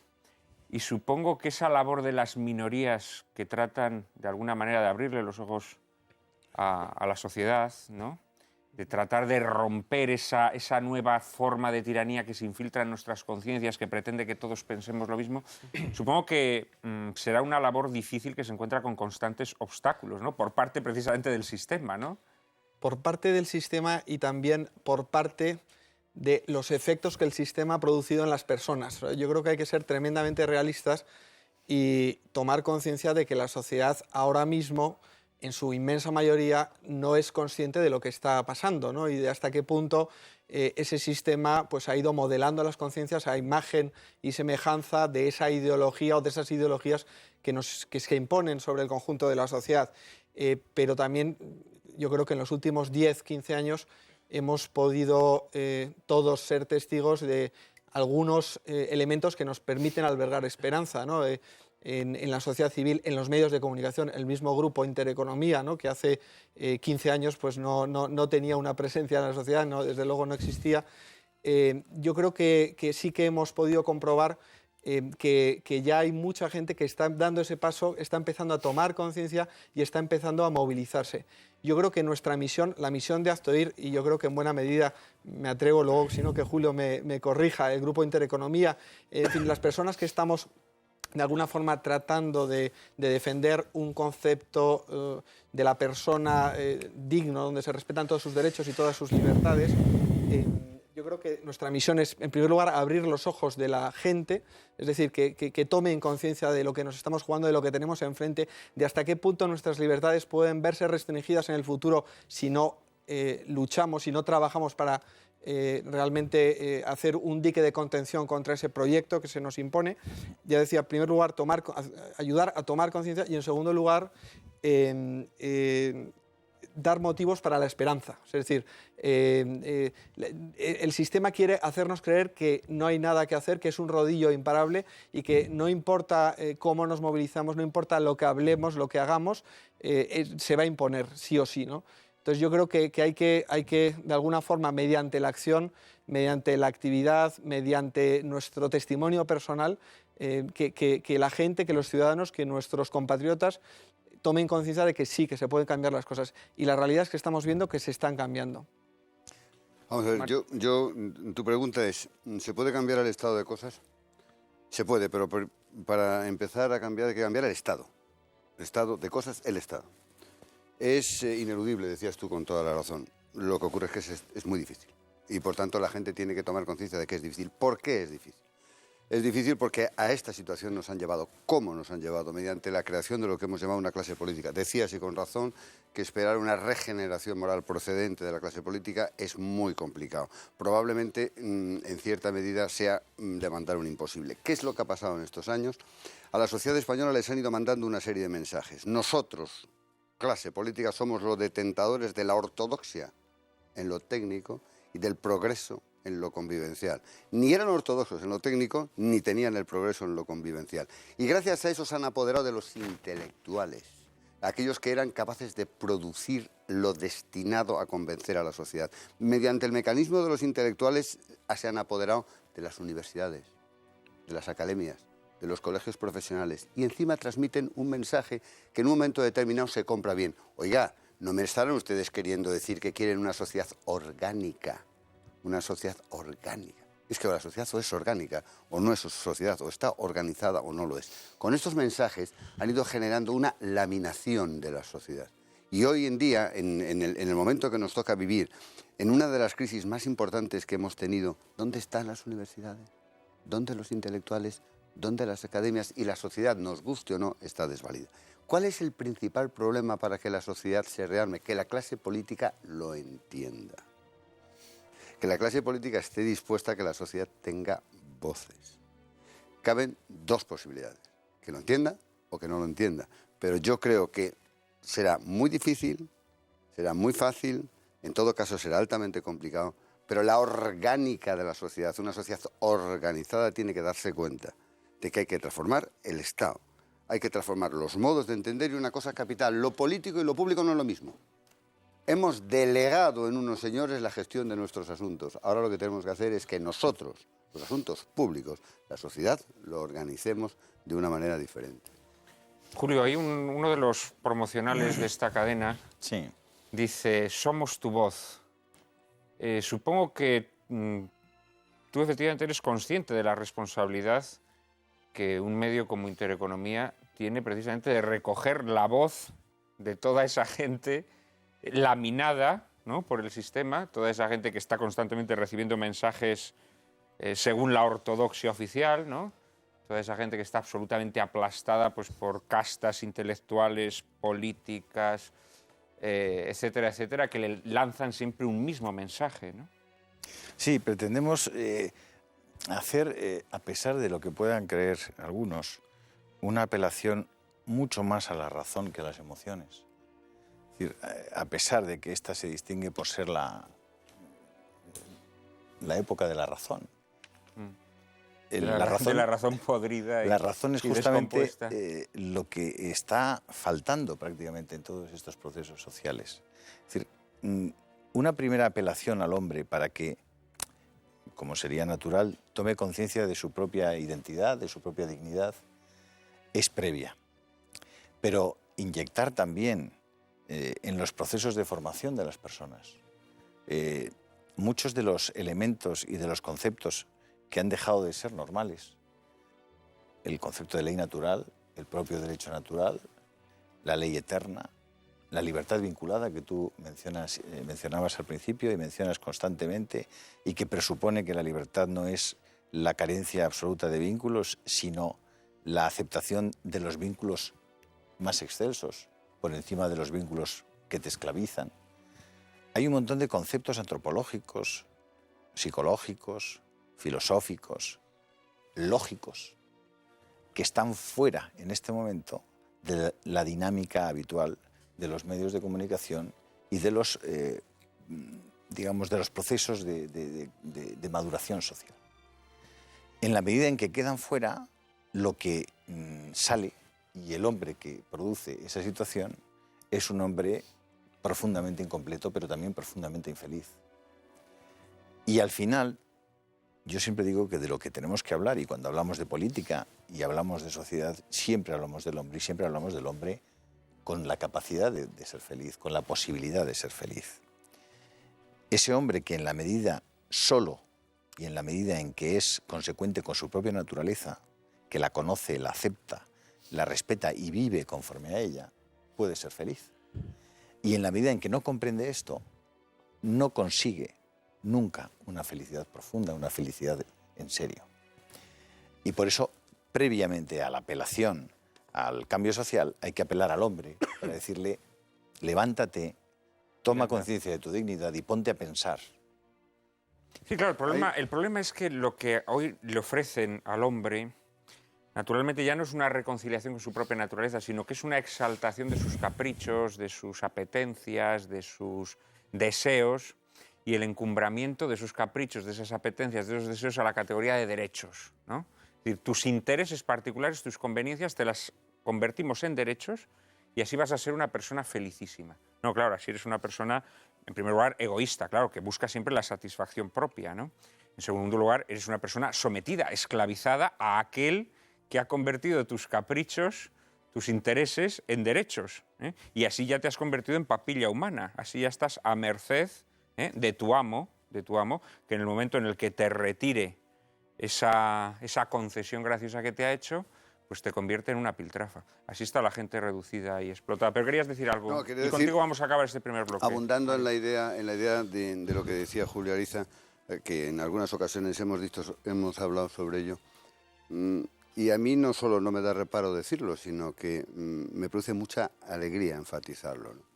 y supongo que esa labor de las minorías que tratan de alguna manera de abrirle los ojos a la sociedad, ¿no?, de tratar de romper esa nueva forma de tiranía que se infiltra en nuestras conciencias, que pretende que todos pensemos lo mismo, supongo que será una labor difícil que se encuentra con constantes obstáculos, ¿no?, por parte precisamente del sistema, ¿no? Por parte del sistema y también por parte de los efectos que el sistema ha producido en las personas. Yo creo que hay que ser tremendamente realistas y tomar conciencia de que la sociedad ahora mismo, en su inmensa mayoría, no es consciente de lo que está pasando, ¿no?, y de hasta qué punto ese sistema pues, ha ido modelando las conciencias a imagen y semejanza de esa ideología o de esas ideologías que se imponen sobre el conjunto de la sociedad. Pero también yo creo que en los últimos 10, 15 años hemos podido todos ser testigos de algunos elementos que nos permiten albergar esperanza, ¿no? En la sociedad civil, en los medios de comunicación, el mismo grupo Intereconomía, ¿no?, que hace 15 años pues, no tenía una presencia en la sociedad, no, desde luego no existía. Yo creo que sí que hemos podido comprobar que ya hay mucha gente que está dando ese paso, está empezando a tomar conciencia y está empezando a movilizarse. Yo creo que nuestra misión, la misión de Hazte Oír, y yo creo que en buena medida, me atrevo luego, sino que Julio me corrija, el grupo Intereconomía, en fin, las personas que estamos de alguna forma tratando de defender un concepto de la persona digno, donde se respetan todos sus derechos y todas sus libertades, yo creo que nuestra misión es, en primer lugar, abrir los ojos de la gente, es decir, que tomen conciencia de lo que nos estamos jugando, de lo que tenemos enfrente, de hasta qué punto nuestras libertades pueden verse restringidas en el futuro si no luchamos, si no trabajamos para realmente hacer un dique de contención contra ese proyecto que se nos impone. Ya decía, en primer lugar, ayudar a tomar conciencia y, en segundo lugar, dar motivos para la esperanza. Es decir, el sistema quiere hacernos creer que no hay nada que hacer, que es un rodillo imparable y que no importa cómo nos movilizamos, no importa lo que hablemos, lo que hagamos, se va a imponer sí o sí, ¿no? Entonces yo creo que hay que, de alguna forma, mediante la acción, mediante la actividad, mediante nuestro testimonio personal, que la gente, que los ciudadanos, que nuestros compatriotas tomen conciencia de que sí, que se pueden cambiar las cosas. Y la realidad es que estamos viendo que se están cambiando. Vamos a ver, tu pregunta es, ¿se puede cambiar el estado de cosas? Se puede, pero para empezar a cambiar hay que cambiar el estado. El estado de cosas, el estado. Es ineludible, decías tú con toda la razón. Lo que ocurre es que es muy difícil. Y por tanto la gente tiene que tomar conciencia de que es difícil. ¿Por qué es difícil? Es difícil porque a esta situación nos han llevado. ¿Cómo nos han llevado? Mediante la creación de lo que hemos llamado una clase política. Decías, y con razón, que esperar una regeneración moral procedente de la clase política es muy complicado. Probablemente, en cierta medida, sea demandar un imposible. ¿Qué es lo que ha pasado en estos años? A la sociedad española les han ido mandando una serie de mensajes. Nosotros, clase política, somos los detentadores de la ortodoxia en lo técnico y del progreso en lo convivencial. Ni eran ortodoxos en lo técnico, ni tenían el progreso en lo convivencial. Y gracias a eso se han apoderado de los intelectuales, aquellos que eran capaces de producir lo destinado a convencer a la sociedad. Mediante el mecanismo de los intelectuales se han apoderado de las universidades, de las academias, de los colegios profesionales, y encima transmiten un mensaje que en un momento determinado se compra bien. Oiga, no me estarán ustedes queriendo decir que quieren una sociedad orgánica. Una sociedad orgánica. es que la sociedad o es orgánica o no es sociedad, o está organizada o no lo es. Con estos mensajes han ido generando una laminación de la sociedad. Y hoy en día, en el momento que nos toca vivir, en una de las crisis más importantes que hemos tenido, ¿dónde están las universidades? ¿Dónde los intelectuales? ¿Dónde las academias? Y la sociedad, nos guste o no, está desvalida. ¿Cuál es el principal problema para que la sociedad se rearme? Que la clase política lo entienda. Que la clase política esté dispuesta a que la sociedad tenga voces. Caben dos posibilidades, que lo entienda o que no lo entienda. Pero yo creo que será muy difícil, será muy fácil, en todo caso será altamente complicado, pero la orgánica de la sociedad, una sociedad organizada, tiene que darse cuenta de que hay que transformar el Estado, hay que transformar los modos de entender y una cosa capital, lo político y lo público no es lo mismo. Hemos delegado en unos señores la gestión de nuestros asuntos. Ahora lo que tenemos que hacer es que nosotros, los asuntos públicos, la sociedad, lo organicemos de una manera diferente. Julio, hay uno de los promocionales de esta cadena, Sí. dice, somos tu voz. Supongo que tú efectivamente eres consciente de la responsabilidad que un medio como Intereconomía tiene precisamente de recoger la voz de toda esa gente laminada, ¿no?, por el sistema, toda esa gente que está constantemente recibiendo mensajes según la ortodoxia oficial, ¿no?, toda esa gente que está absolutamente aplastada pues, por castas intelectuales, políticas, etcétera, etcétera, que le lanzan siempre un mismo mensaje, ¿no? Sí, pretendemos hacer, a pesar de lo que puedan creer algunos, una apelación mucho más a la razón que a las emociones. Es decir, a pesar de que esta se distingue por ser la época de la razón. De la razón podrida. La razón es justamente lo que está faltando prácticamente en todos estos procesos sociales. Es decir, una primera apelación al hombre para que, como sería natural, tome conciencia de su propia identidad, de su propia dignidad, es previa. Pero inyectar también en los procesos de formación de las personas muchos de los elementos y de los conceptos que han dejado de ser normales. El concepto de ley natural, el propio derecho natural, la ley eterna, la libertad vinculada que tú mencionabas al principio y mencionas constantemente y que presupone que la libertad no es la carencia absoluta de vínculos, sino la aceptación de los vínculos más excelsos por encima de los vínculos que te esclavizan. Hay un montón de conceptos antropológicos, psicológicos, filosóficos, lógicos, que están fuera en este momento de la dinámica habitual de los medios de comunicación y de los, digamos, de los procesos de maduración social. En la medida en que quedan fuera, lo que sale y el hombre que produce esa situación es un hombre profundamente incompleto, pero también profundamente infeliz. Y al final, yo siempre digo que de lo que tenemos que hablar, y cuando hablamos de política y hablamos de sociedad, siempre hablamos del hombre, y siempre hablamos del hombre con la capacidad de ser feliz, con la posibilidad de ser feliz. Ese hombre que en la medida solo y en la medida en que es consecuente con su propia naturaleza, que la conoce, la acepta, la respeta y vive conforme a ella, puede ser feliz. Y en la medida en que no comprende esto, no consigue nunca una felicidad profunda, una felicidad en serio. Y por eso, previamente a la apelación al cambio social, hay que apelar al hombre para decirle, levántate, toma conciencia de tu dignidad y ponte a pensar. Sí, claro, el problema es que lo que hoy le ofrecen al hombre, naturalmente ya no es una reconciliación con su propia naturaleza, sino que es una exaltación de sus caprichos, de sus apetencias, de sus deseos, y el encumbramiento de esos caprichos, de esas apetencias, de esos deseos a la categoría de derechos, ¿no? Es decir, tus intereses particulares, tus conveniencias, te las convertimos en derechos y así vas a ser una persona felicísima. No, claro, así eres una persona, en primer lugar, egoísta, claro, que busca siempre la satisfacción propia, ¿no? En segundo lugar, eres una persona sometida, esclavizada a aquel que ha convertido tus caprichos, tus intereses en derechos, ¿eh? Y así ya te has convertido en papilla humana, así ya estás a merced de tu amo, que en el momento en el que te retire esa concesión graciosa que te ha hecho, pues te convierte en una piltrafa. Así está la gente reducida y explotada. Pero querías decir algo. No, quería y decir, contigo vamos a acabar este primer bloque. Abundando en la idea de lo que decía Julio Ariza, que en algunas ocasiones hemos hablado sobre ello. Y a mí no solo no me da reparo decirlo, sino que me produce mucha alegría enfatizarlo, ¿no?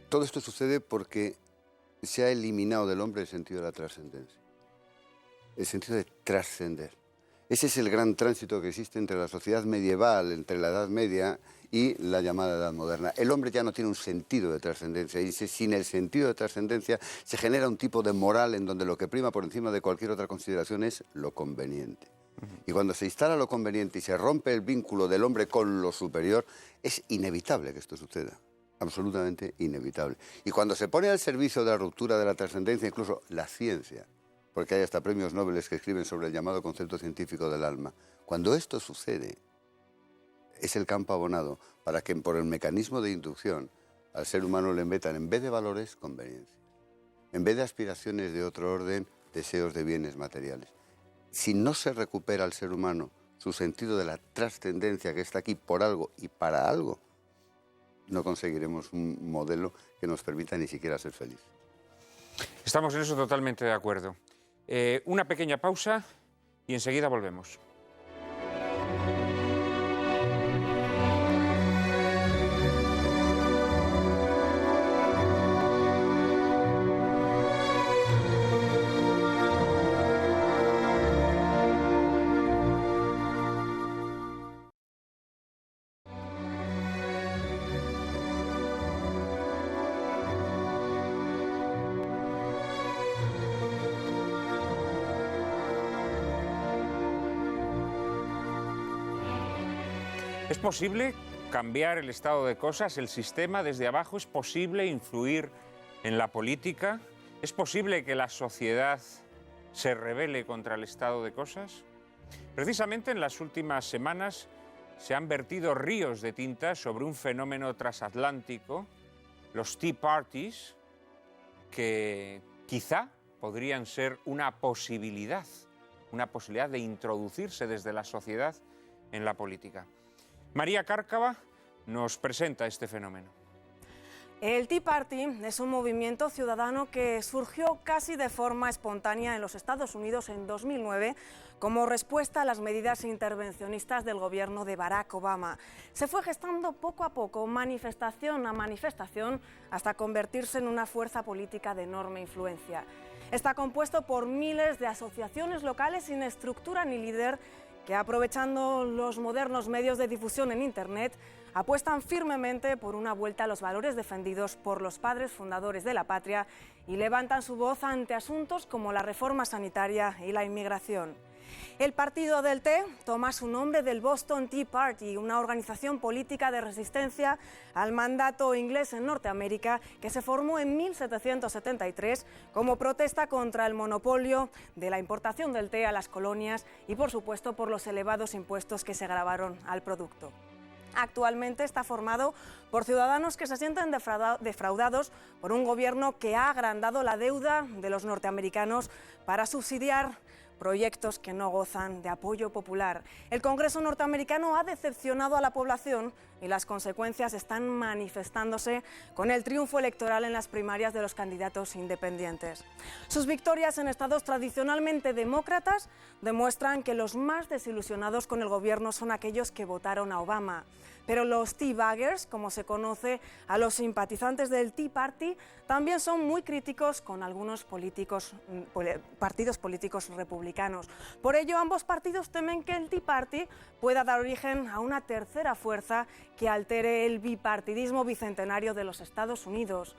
Todo esto sucede porque se ha eliminado del hombre el sentido de la trascendencia, el sentido de trascender. Ese es el gran tránsito que existe entre la sociedad medieval, entre la Edad Media y la llamada Edad Moderna. El hombre ya no tiene un sentido de trascendencia y sin el sentido de trascendencia se genera un tipo de moral en donde lo que prima por encima de cualquier otra consideración es lo conveniente. Y cuando se instala lo conveniente y se rompe el vínculo del hombre con lo superior, es inevitable que esto suceda. Absolutamente inevitable. Y cuando se pone al servicio de la ruptura de la trascendencia, incluso la ciencia, porque hay hasta premios Nobel que escriben sobre el llamado concepto científico del alma, cuando esto sucede, es el campo abonado para que por el mecanismo de inducción al ser humano le metan, en vez de valores, conveniencias. En vez de aspiraciones de otro orden, deseos de bienes materiales. Si no se recupera al ser humano su sentido de la trascendencia que está aquí por algo y para algo, no conseguiremos un modelo que nos permita ni siquiera ser felices. Estamos en eso totalmente de acuerdo. Una pequeña pausa y enseguida volvemos. ¿Es posible cambiar el estado de cosas, el sistema desde abajo? ¿Es posible influir en la política? ¿Es posible que la sociedad se rebele contra el estado de cosas? Precisamente en las últimas semanas se han vertido ríos de tinta sobre un fenómeno transatlántico, los Tea Parties, que quizá podrían ser una posibilidad de introducirse desde la sociedad en la política. María Cárcava nos presenta este fenómeno. El Tea Party es un movimiento ciudadano que surgió casi de forma espontánea en los Estados Unidos en 2009 como respuesta a las medidas intervencionistas del gobierno de Barack Obama. Se fue gestando poco a poco, manifestación a manifestación, hasta convertirse en una fuerza política de enorme influencia. Está compuesto por miles de asociaciones locales sin estructura ni líder que, aprovechando los modernos medios de difusión en Internet, apuestan firmemente por una vuelta a los valores defendidos por los padres fundadores de la patria y levantan su voz ante asuntos como la reforma sanitaria y la inmigración. El partido del té toma su nombre del Boston Tea Party, una organización política de resistencia al mandato inglés en Norteamérica que se formó en 1773 como protesta contra el monopolio de la importación del té a las colonias y, por supuesto, por los elevados impuestos que se gravaron al producto. Actualmente está formado por ciudadanos que se sienten defraudados por un gobierno que ha agrandado la deuda de los norteamericanos para subsidiar proyectos que no gozan de apoyo popular. El Congreso norteamericano ha decepcionado a la población y las consecuencias están manifestándose con el triunfo electoral en las primarias de los candidatos independientes. Sus victorias en estados tradicionalmente demócratas demuestran que los más desilusionados con el gobierno son aquellos que votaron a Obama. Pero los Tea Baggers, como se conoce a los simpatizantes del Tea Party, también son muy críticos con algunos partidos políticos republicanos. Por ello, ambos partidos temen que el Tea Party pueda dar origen a una tercera fuerza que altere el bipartidismo bicentenario de los Estados Unidos.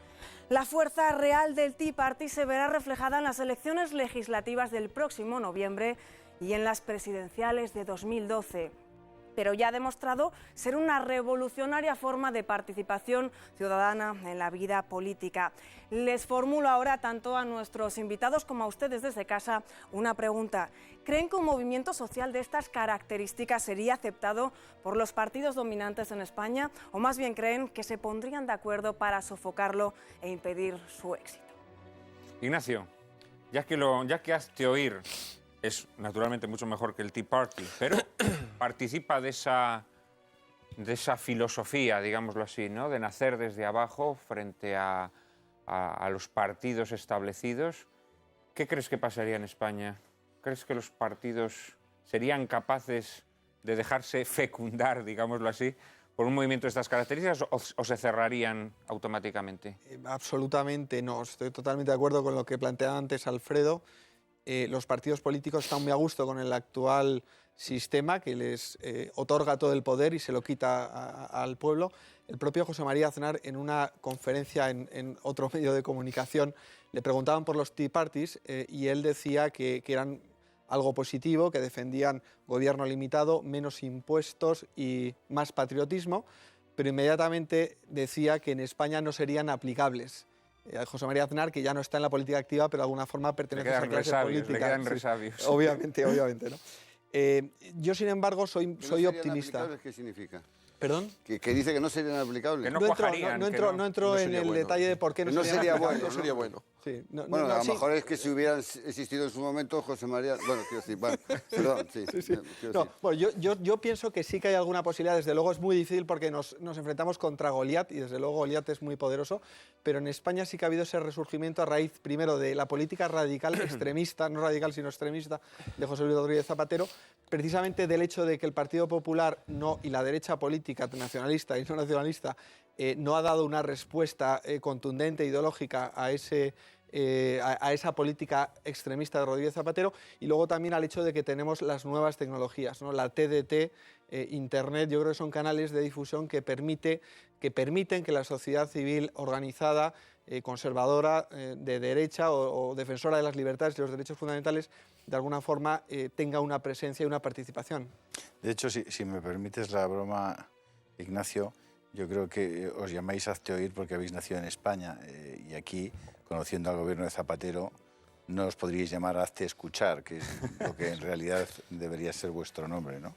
La fuerza real del Tea Party se verá reflejada en las elecciones legislativas del próximo noviembre y en las presidenciales de 2012. Pero ya ha demostrado ser una revolucionaria forma de participación ciudadana en la vida política. Les formulo ahora tanto a nuestros invitados como a ustedes desde casa una pregunta. ¿Creen que un movimiento social de estas características sería aceptado por los partidos dominantes en España? ¿O más bien creen que se pondrían de acuerdo para sofocarlo e impedir su éxito? Ignacio, ya que has de oír es naturalmente mucho mejor que el Tea Party, pero participa de esa filosofía, digámoslo así, ¿no? De nacer desde abajo frente a los partidos establecidos. ¿Qué crees que pasaría en España? ¿Crees que los partidos serían capaces de dejarse fecundar, digámoslo así, por un movimiento de estas características o se cerrarían automáticamente? Absolutamente no. Estoy totalmente de acuerdo con lo que planteaba antes Alfredo. Los partidos políticos están muy a gusto con el actual sistema que les otorga todo el poder y se lo quita al pueblo. El propio José María Aznar, en una conferencia en otro medio de comunicación, le preguntaban por los Tea Parties y él decía que eran algo positivo, que defendían gobierno limitado, menos impuestos y más patriotismo, pero inmediatamente decía que en España no serían aplicables. José María Aznar, que ya no está en la política activa, pero de alguna forma pertenece a esa clase política. Le quedan resabios. Sí, obviamente, ¿no? Yo, sin embargo, soy optimista. ¿Qué significa? ¿Perdón? Que dice que no serían aplicables. Que no No cuajarían, entro en el detalle de por qué no sería bueno. No sería bueno. Sí, Bueno, a lo mejor es que si hubieran existido en su momento José María... Bueno, quiero decir, bueno, perdón, sí. No, bueno, yo pienso que sí que hay alguna posibilidad. Desde luego es muy difícil porque nos enfrentamos contra Goliat y desde luego Goliat es muy poderoso, pero en España sí que ha habido ese resurgimiento a raíz, primero, de la política radical extremista, no radical sino extremista, de José Luis Rodríguez Zapatero, precisamente del hecho de que el Partido Popular y la derecha política nacionalista y no nacionalista no ha dado una respuesta contundente, ideológica a esa política extremista de Rodríguez Zapatero, y luego también al hecho de que tenemos las nuevas tecnologías, ¿no? La TDT, Internet, yo creo que son canales de difusión que permiten que la sociedad civil organizada, conservadora, de derecha o defensora de las libertades y los derechos fundamentales, de alguna forma tenga una presencia y una participación. De hecho, si me permites la broma, Ignacio, yo creo que os llamáis Hazte Oír porque habéis nacido en España y aquí, conociendo al gobierno de Zapatero, no os podríais llamar Hazte Escuchar, que es lo que en realidad debería ser vuestro nombre, ¿no?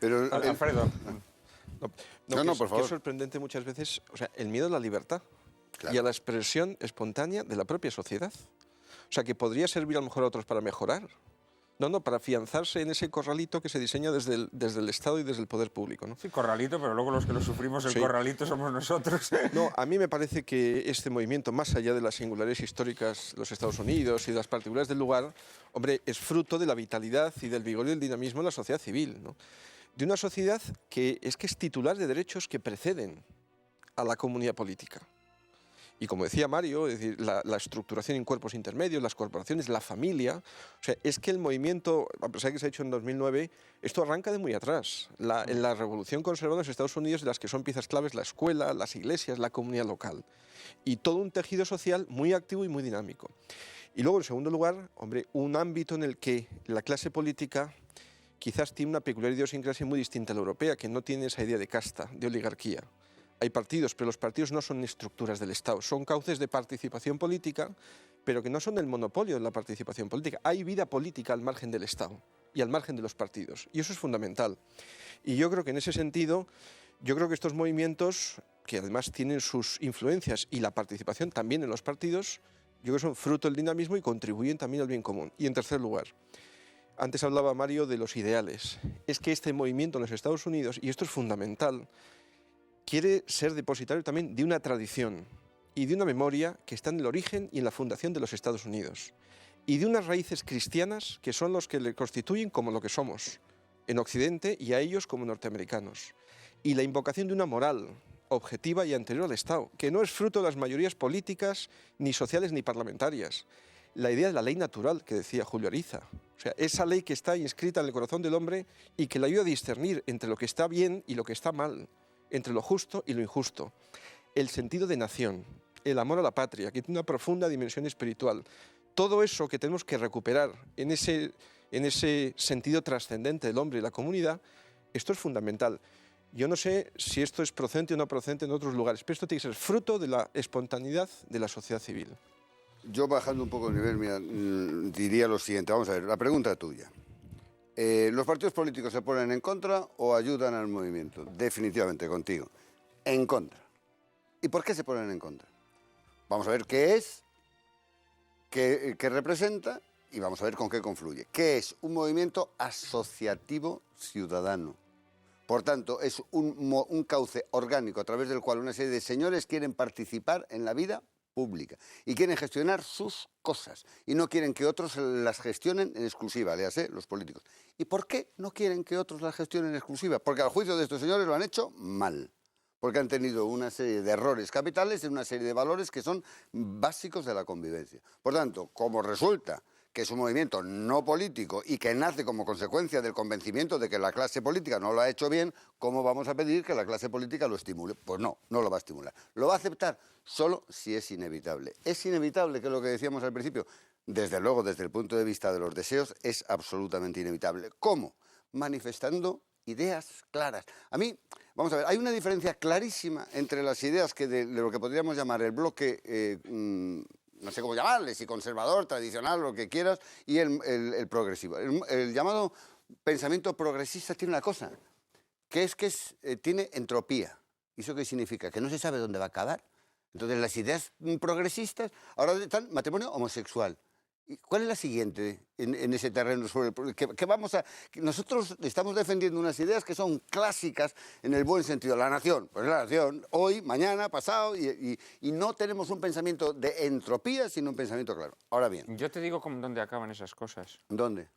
Pero, Alfredo. No, por favor. Que es favor. sorprendente muchas veces, o sea, el miedo a la libertad Claro. y a la expresión espontánea de la propia sociedad. O sea, que podría servir a lo mejor a otros para mejorar. No, para afianzarse en ese corralito que se diseña desde el Estado y desde el poder público, ¿no? Sí, corralito, pero luego los que lo sufrimos el Sí. corralito somos nosotros. No, a mí me parece que este movimiento, más allá de las singularidades históricas de los Estados Unidos y de las particularidades del lugar, hombre, es fruto de la vitalidad y del vigor y del dinamismo de la sociedad civil, ¿no? De una sociedad que es titular de derechos que preceden a la comunidad política. Y como decía Mario, es decir, la estructuración en cuerpos intermedios, las corporaciones, la familia, o sea, es que el movimiento, a pesar de que se ha hecho en 2009, esto arranca de muy atrás. En la revolución conservadora en los Estados Unidos, de las que son piezas claves la escuela, las iglesias, la comunidad local. Y todo un tejido social muy activo y muy dinámico. Y luego, en segundo lugar, hombre, un ámbito en el que la clase política quizás tiene una peculiar idiosincrasia muy distinta a la europea, que no tiene esa idea de casta, de oligarquía. Hay partidos, pero los partidos no son estructuras del Estado, son cauces de participación política, pero que no son el monopolio de la participación política. Hay vida política al margen del Estado y al margen de los partidos, y eso es fundamental. Y yo creo que en ese sentido, yo creo que estos movimientos, que además tienen sus influencias y la participación también en los partidos, yo creo que son fruto del dinamismo y contribuyen también al bien común. Y en tercer lugar, antes hablaba Mario de los ideales. Es que este movimiento en los Estados Unidos, y esto es fundamental, quiere ser depositario también de una tradición y de una memoria que está en el origen y en la fundación de los Estados Unidos, y de unas raíces cristianas que son los que le constituyen como lo que somos en Occidente y a ellos como norteamericanos, y la invocación de una moral objetiva y anterior al Estado, que no es fruto de las mayorías políticas, ni sociales, ni parlamentarias. La idea de la ley natural que decía Julio Ariza, o sea, esa ley que está inscrita en el corazón del hombre y que le ayuda a discernir entre lo que está bien y lo que está mal, entre lo justo y lo injusto. El sentido de nación, el amor a la patria, que tiene una profunda dimensión espiritual. Todo eso que tenemos que recuperar en ese sentido trascendente del hombre y la comunidad, esto es fundamental. Yo no sé si esto es procedente o no procedente en otros lugares, pero esto tiene que ser fruto de la espontaneidad de la sociedad civil. Yo, bajando un poco el nivel, mira, diría lo siguiente. Vamos a ver, la pregunta tuya. ¿Los partidos políticos se ponen en contra o ayudan al movimiento? Definitivamente, contigo. En contra. ¿Y por qué se ponen en contra? Vamos a ver qué es, qué representa y vamos a ver con qué confluye. ¿Qué es? Un movimiento asociativo ciudadano. Por tanto, es un cauce orgánico a través del cual una serie de señores quieren participar en la vida pública y quieren gestionar sus cosas y no quieren que otros las gestionen en exclusiva, léase, los políticos. ¿Y por qué no quieren que otros las gestionen en exclusiva? Porque al juicio de estos señores lo han hecho mal, porque han tenido una serie de errores capitales y una serie de valores que son básicos de la convivencia. Por tanto, como resulta que es un movimiento no político y que nace como consecuencia del convencimiento de que la clase política no lo ha hecho bien, ¿cómo vamos a pedir que la clase política lo estimule? Pues no, no lo va a estimular. Lo va a aceptar solo si es inevitable. Es inevitable, que es lo que decíamos al principio. Desde luego, desde el punto de vista de los deseos, es absolutamente inevitable. ¿Cómo? Manifestando ideas claras. A mí, vamos a ver, hay una diferencia clarísima entre las ideas que de lo que podríamos llamar el bloque... no sé cómo llamarle, si conservador, tradicional, lo que quieras, y el progresivo. El llamado pensamiento progresista tiene una cosa, que tiene entropía. ¿Y eso qué significa? Que no se sabe dónde va a acabar. Entonces, las ideas progresistas ahora están matrimonio homosexual. ¿Y cuál es la siguiente en ese terreno? Nosotros estamos defendiendo unas ideas que son clásicas en el buen sentido. La nación, pues la nación, hoy, mañana, pasado, y no tenemos un pensamiento de entropía, sino un pensamiento claro. Ahora bien. Yo te digo dónde acaban esas cosas. ¿Dónde?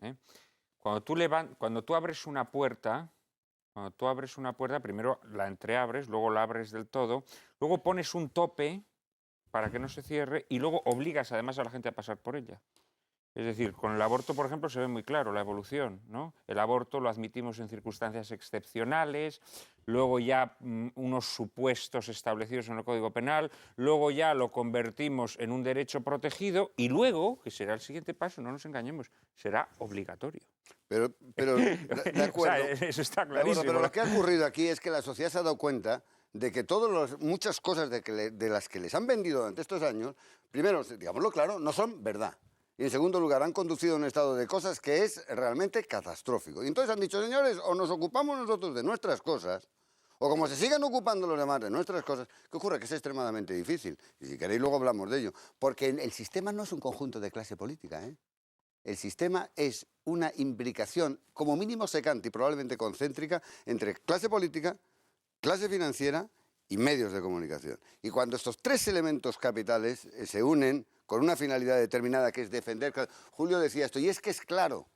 Cuando tú abres una puerta, primero la entreabres, luego la abres del todo, luego pones un tope para que no se cierre y luego obligas además a la gente a pasar por ella. Es decir, con el aborto, por ejemplo, se ve muy claro la evolución, ¿no? El aborto lo admitimos en circunstancias excepcionales, luego ya unos supuestos establecidos en el Código Penal, luego ya lo convertimos en un derecho protegido y luego, que será el siguiente paso, no nos engañemos, será obligatorio. Pero de acuerdo. O sea, eso está clarísimo. Pero lo que ha ocurrido aquí es que la sociedad se ha dado cuenta de que muchas cosas de las que les han vendido durante estos años, primero, digámoslo claro, no son verdad. Y en segundo lugar, han conducido a un estado de cosas que es realmente catastrófico. Y entonces han dicho, señores, o nos ocupamos nosotros de nuestras cosas, o como se sigan ocupando los demás de nuestras cosas, ¿qué ocurre? Que es extremadamente difícil. Y si queréis luego hablamos de ello. Porque el sistema no es un conjunto de clase política, ¿eh? El sistema es una imbricación, como mínimo secante y probablemente concéntrica, entre clase política, clase financiera y medios de comunicación. Y cuando estos tres elementos capitales se unen con una finalidad determinada que es defender... Julio decía esto, y es que es claro,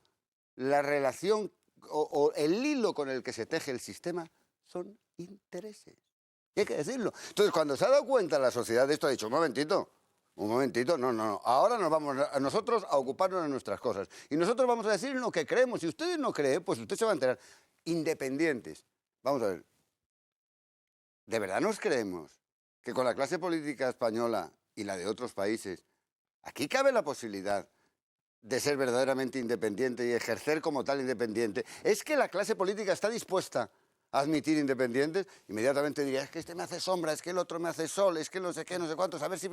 la relación o el hilo con el que se teje el sistema son intereses. Y hay que decirlo. Entonces, cuando se ha dado cuenta la sociedad de esto, ha dicho, un momentito, no, ahora nos vamos a nosotros a ocuparnos de nuestras cosas. Y nosotros vamos a decir lo que creemos. Si ustedes no creen, pues usted se va a enterar. Independientes. Vamos a ver. ¿De verdad nos creemos que con la clase política española y la de otros países, aquí cabe la posibilidad de ser verdaderamente independiente y ejercer como tal independiente? ¿Es que la clase política está dispuesta a admitir independientes? Inmediatamente diría, es que este me hace sombra, es que el otro me hace sol, es que no sé qué, no sé cuántos, a ver si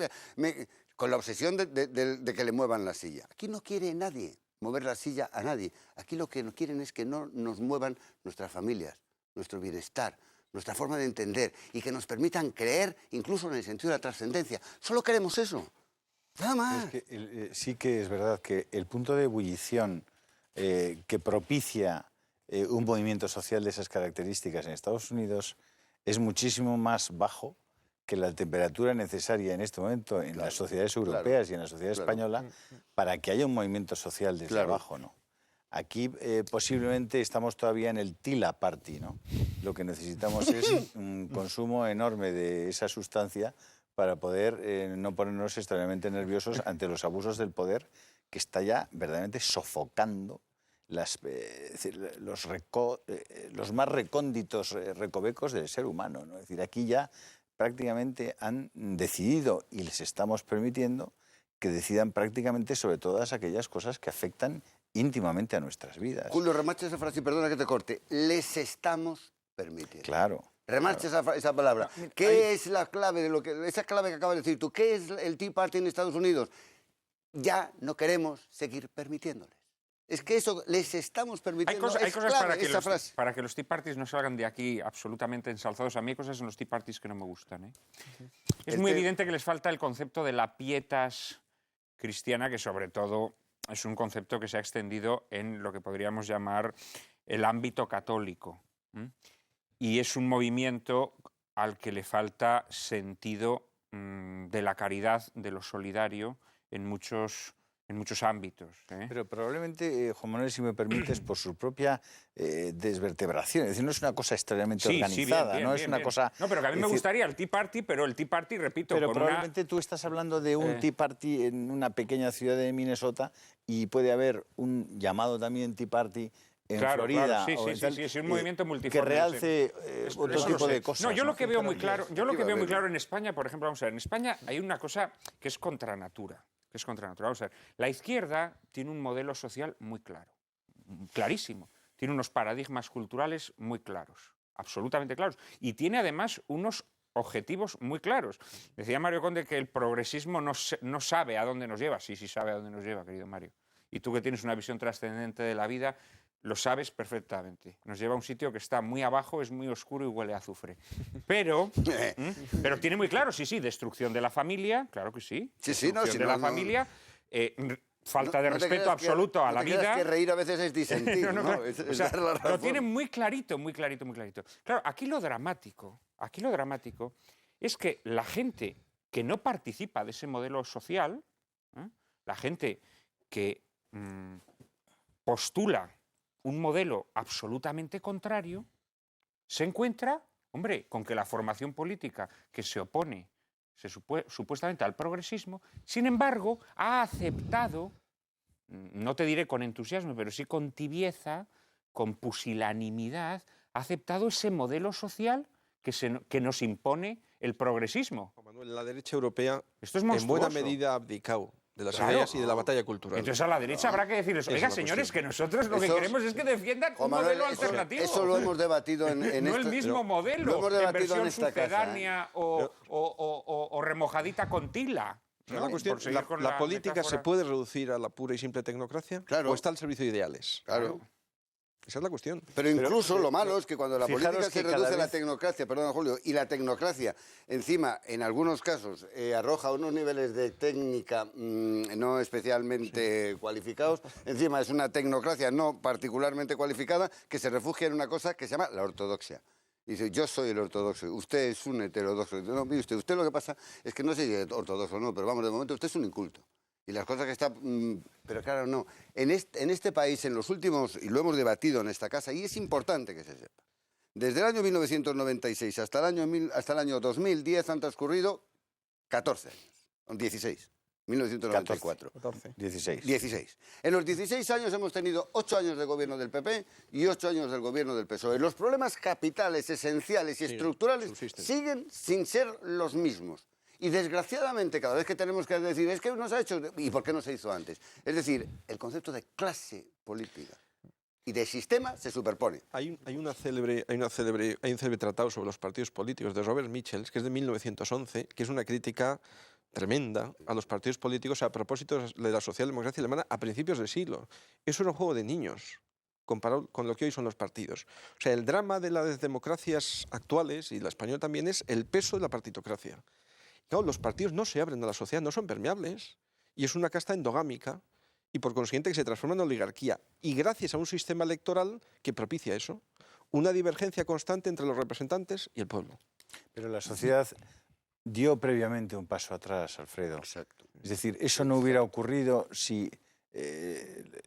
con la obsesión de que le muevan la silla. Aquí no quiere nadie mover la silla a nadie. Aquí lo que quieren es que no nos muevan nuestras familias, nuestro bienestar, nuestra forma de entender y que nos permitan creer incluso en el sentido de la trascendencia. Solo queremos eso. Nada más. Es que, sí que es verdad que el punto de ebullición que propicia un movimiento social de esas características en Estados Unidos es muchísimo más bajo que la temperatura necesaria en este momento en las sociedades europeas y en la sociedad española para que haya un movimiento social desde abajo, ¿no? Aquí posiblemente estamos todavía en el Tila Party, ¿no? Lo que necesitamos es un consumo enorme de esa sustancia para poder no ponernos extrañamente nerviosos ante los abusos del poder que está ya verdaderamente sofocando los más recónditos recovecos del ser humano, ¿no? Es decir, aquí ya prácticamente han decidido y les estamos permitiendo que decidan prácticamente sobre todas aquellas cosas que afectan íntimamente a nuestras vidas. Julio, remarcha esa frase y perdona que te corte. Les estamos permitiendo. Claro. Remarcha esa palabra. ¿Qué es la clave de esa clave que acabas de decir tú? ¿Qué es el Tea Party en Estados Unidos? Ya no queremos seguir permitiéndoles. Es que eso les estamos permitiendo. Hay cosas para que los Tea Parties no salgan de aquí absolutamente ensalzados. A mí hay cosas en los Tea Parties que no me gustan, ¿eh? Es muy evidente que les falta el concepto de la pietas cristiana, que sobre todo es un concepto que se ha extendido en lo que podríamos llamar el ámbito católico. Y es un movimiento al que le falta sentido de la caridad, de lo solidario, en muchos ámbitos. Pero probablemente, Juan Manuel, si me permites, por su propia desvertebración. Es decir, no es una cosa extrañamente organizada, bien, no es una cosa... No, pero que a mí me gustaría el Tea Party, pero el Tea Party, repito, Pero con probablemente tú estás hablando de un Tea Party en una pequeña ciudad de Minnesota y puede haber un llamado también Tea Party en Florida. Claro, sí, o en sí, tal, sí, es un movimiento multiforme. Que realce otro tipo de cosas. No, yo lo que veo muy claro, Efectivamente. en España, por ejemplo, vamos a ver, en España hay una cosa que es contra natura. Vamos a ver, la izquierda tiene un modelo social muy claro, clarísimo. Tiene unos paradigmas culturales muy claros, absolutamente claros. Y tiene además unos objetivos muy claros. Decía Mario Conde que el progresismo no sabe a dónde nos lleva. Sí, sí sabe a dónde nos lleva, querido Mario. Y tú que tienes una visión trascendente de la vida, lo sabes perfectamente. Nos lleva a un sitio que está muy abajo, es muy oscuro y huele a azufre. Pero tiene muy claro, sí, destrucción de la familia, claro que sí. Destrucción de la familia, falta de respeto absoluto a la vida. No te creas que reír a veces es disentir, ¿no? O sea, lo tiene muy clarito, muy clarito, muy clarito. Claro, aquí lo dramático es que la gente que no participa de ese modelo social, la gente que postula un modelo absolutamente contrario, se encuentra, hombre, con que la formación política que se opone supuestamente al progresismo, sin embargo, ha aceptado, no te diré con entusiasmo, pero sí con tibieza, con pusilanimidad, ha aceptado ese modelo social que nos impone el progresismo. Manuel, la derecha europea Esto es en monstruoso. buena medida ha abdicado de las ideas y de la batalla cultural. Entonces a la derecha habrá que decirles, oiga, señores, que nosotros lo que queremos es que defiendan un modelo alternativo. Eso lo hemos debatido en no esta... el mismo modelo, lo hemos en debatido versión en esta casa, sucedánea o remojadita con tila. ¿no? La cuestión, Por seguir con la política metáfora. se puede reducir a la pura y simple tecnocracia, Claro. o está al servicio de ideales. Claro. Esa es la cuestión. Pero incluso lo malo es que cuando la fijaros política se que cada reduce a la vez- tecnocracia, perdón Julio, y la tecnocracia encima en algunos casos arroja unos niveles de técnica no especialmente cualificados, encima es una tecnocracia no particularmente cualificada que se refugia en una cosa que se llama la ortodoxia. Dice, yo soy el ortodoxo, usted es un heterodoxo. No, mire usted lo que pasa es que no sé si es ortodoxo o no, pero vamos, de momento usted es un inculto. Y las cosas que está... pero claro, no. En este país, en los últimos, y lo hemos debatido en esta casa, y es importante que se sepa, desde el año 1996 hasta el año 2010 han transcurrido 14 años, 16, 1994. 14. 16. 16. En los 16 años hemos tenido 8 años de gobierno del PP y 8 años del gobierno del PSOE. Los problemas capitales, esenciales y estructurales subsisten. siguen sin ser los mismos. Y desgraciadamente, cada vez que tenemos que decir, es que no se ha hecho, ¿y por qué no se hizo antes? Es decir, el concepto de clase política y de sistema se superpone. Hay un célebre tratado sobre los partidos políticos de Robert Michels, que es de 1911, que es una crítica tremenda a los partidos políticos a propósito de la socialdemocracia alemana a principios del siglo. Eso era un juego de niños comparado con lo que hoy son los partidos. O sea, el drama de las democracias actuales, y la española también, es el peso de la partitocracia. Claro, los partidos no se abren a la sociedad, no son permeables, y es una casta endogámica, y por consiguiente que se transforma en oligarquía. Y gracias a un sistema electoral que propicia eso, una divergencia constante entre los representantes y el pueblo. Pero la sociedad dio previamente un paso atrás, Alfredo. Exacto. Es decir, eso no hubiera ocurrido si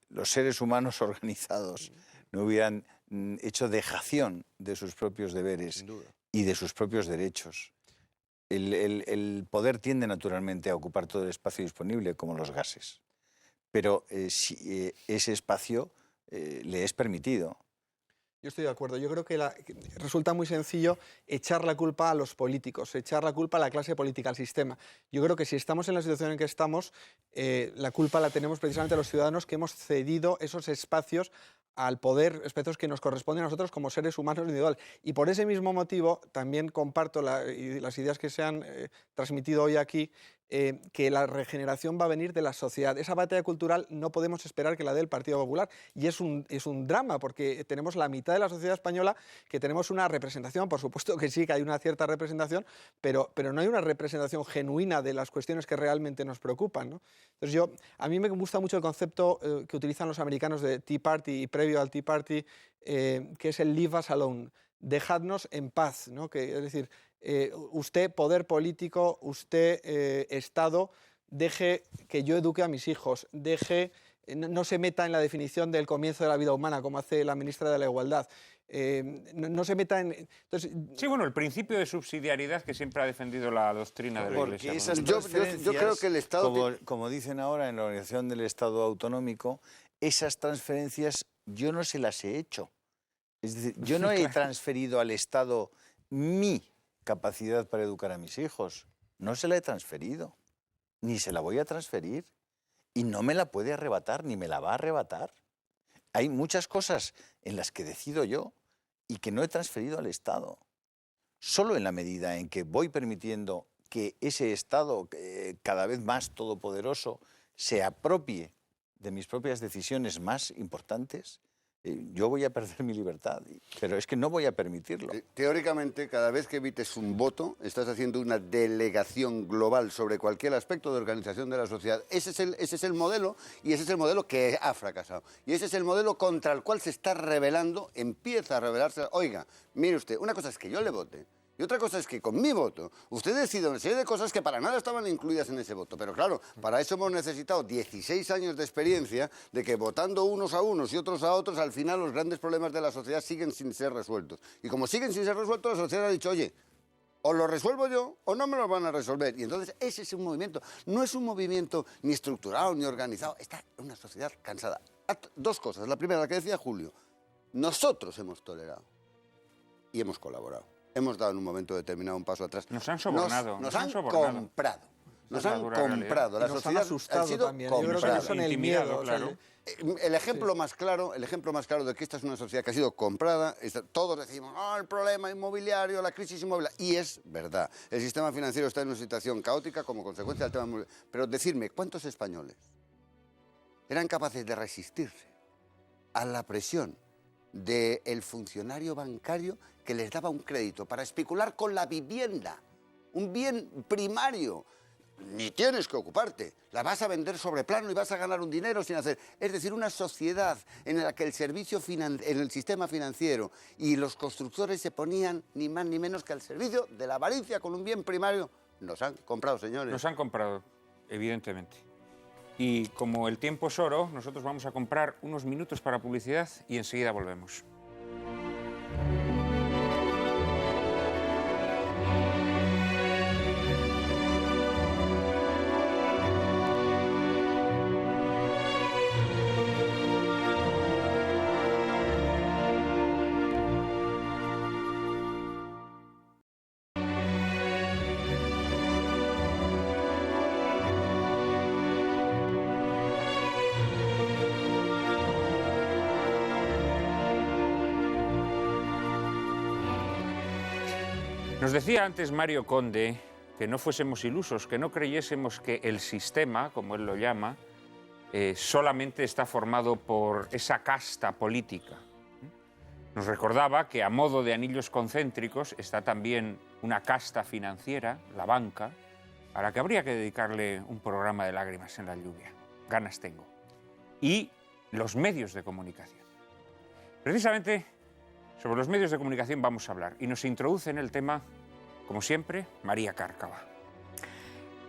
los seres humanos organizados no hubieran hecho dejación de sus propios deberes Sin duda. y de sus propios derechos. El poder tiende naturalmente a ocupar todo el espacio disponible, como los gases. Pero si ese espacio le es permitido. Yo estoy de acuerdo. Yo creo que resulta muy sencillo echar la culpa a los políticos, echar la culpa a la clase política, al sistema. Yo creo que si estamos en la situación en que estamos, la culpa la tenemos precisamente los ciudadanos que hemos cedido esos espacios al poder, espacios que nos corresponden a nosotros como seres humanos individuales. Y por ese mismo motivo también comparto las ideas que se han transmitido hoy aquí, que la regeneración va a venir de la sociedad. Esa batalla cultural no podemos esperar que la dé el Partido Popular. Y es un drama, porque tenemos la mitad de la sociedad española que tenemos una representación, por supuesto que sí, que hay una cierta representación, pero no hay una representación genuina de las cuestiones que realmente nos preocupan, ¿no? Entonces a mí me gusta mucho el concepto que utilizan los americanos de Tea Party y previo al Tea Party, que es el leave us alone, dejadnos en paz, ¿no? Es decir, usted, poder político, usted, Estado, deje que yo eduque a mis hijos, no se meta en la definición del comienzo de la vida humana, como hace la ministra de la Igualdad. No se meta en... Entonces, sí, bueno, el principio de subsidiariedad que siempre ha defendido la doctrina de la porque Iglesia. esas Yo transferencias, creo que el Estado... como dicen ahora en la Organización del Estado Autonómico, esas transferencias yo no se las he hecho. Es decir, yo no he transferido al Estado mi capacidad para educar a mis hijos. No se la he transferido, ni se la voy a transferir. Y no me la puede arrebatar, ni me la va a arrebatar. Hay muchas cosas en las que decido yo y que no he transferido al Estado. Solo en la medida en que voy permitiendo que ese Estado, cada vez más todopoderoso, se apropie de mis propias decisiones más importantes, yo voy a perder mi libertad, pero es que no voy a permitirlo. Teóricamente, cada vez que emites un voto, estás haciendo una delegación global sobre cualquier aspecto de organización de la sociedad. Ese es el modelo, y ese es el modelo que ha fracasado. Y ese es el modelo contra el cual se está rebelando, empieza a rebelarse. Oiga, mire usted, una cosa es que yo le vote, y otra cosa es que con mi voto usted decide una serie de cosas que para nada estaban incluidas en ese voto. Pero claro, para eso hemos necesitado 16 años de experiencia de que votando unos a unos y otros a otros, al final los grandes problemas de la sociedad siguen sin ser resueltos. Y como siguen sin ser resueltos, la sociedad ha dicho, oye, o lo resuelvo yo o no me lo van a resolver. Y entonces ese es un movimiento. No es un movimiento ni estructurado ni organizado. Está una sociedad cansada. Dos cosas. La primera, la que decía Julio. Nosotros hemos tolerado y hemos colaborado. Hemos dado en un momento determinado un paso atrás. Nos han sobornado. Nos han comprado. Nos han comprado. La sociedad nos han asustado ha sido también. Yo creo que comprada. eso en el Intimidado, miedo. claro. El ejemplo más claro de que esta es una sociedad que ha sido comprada, todos decimos, el problema inmobiliario, la crisis inmobiliaria, y es verdad. El sistema financiero está en una situación caótica como consecuencia del tema inmobiliario. Pero decirme, ¿cuántos españoles eran capaces de resistirse a la presión del funcionario bancario que les daba un crédito para especular con la vivienda, un bien primario? Ni tienes que ocuparte, la vas a vender sobre plano y vas a ganar un dinero sin hacer. Es decir, una sociedad en la que en el sistema financiero y los constructores se ponían ni más ni menos que al servicio de la avaricia con un bien primario. Nos han comprado, señores. Nos han comprado, evidentemente. Y como el tiempo es oro, nosotros vamos a comprar unos minutos para publicidad y enseguida volvemos. Nos decía antes Mario Conde que no fuésemos ilusos, que no creyésemos que el sistema, como él lo llama, solamente está formado por esa casta política. Nos recordaba que a modo de anillos concéntricos está también una casta financiera, la banca, a la que habría que dedicarle un programa de lágrimas en la lluvia. Ganas tengo. Y los medios de comunicación. Precisamente sobre los medios de comunicación vamos a hablar y nos introduce en el tema, como siempre, María Cárcava.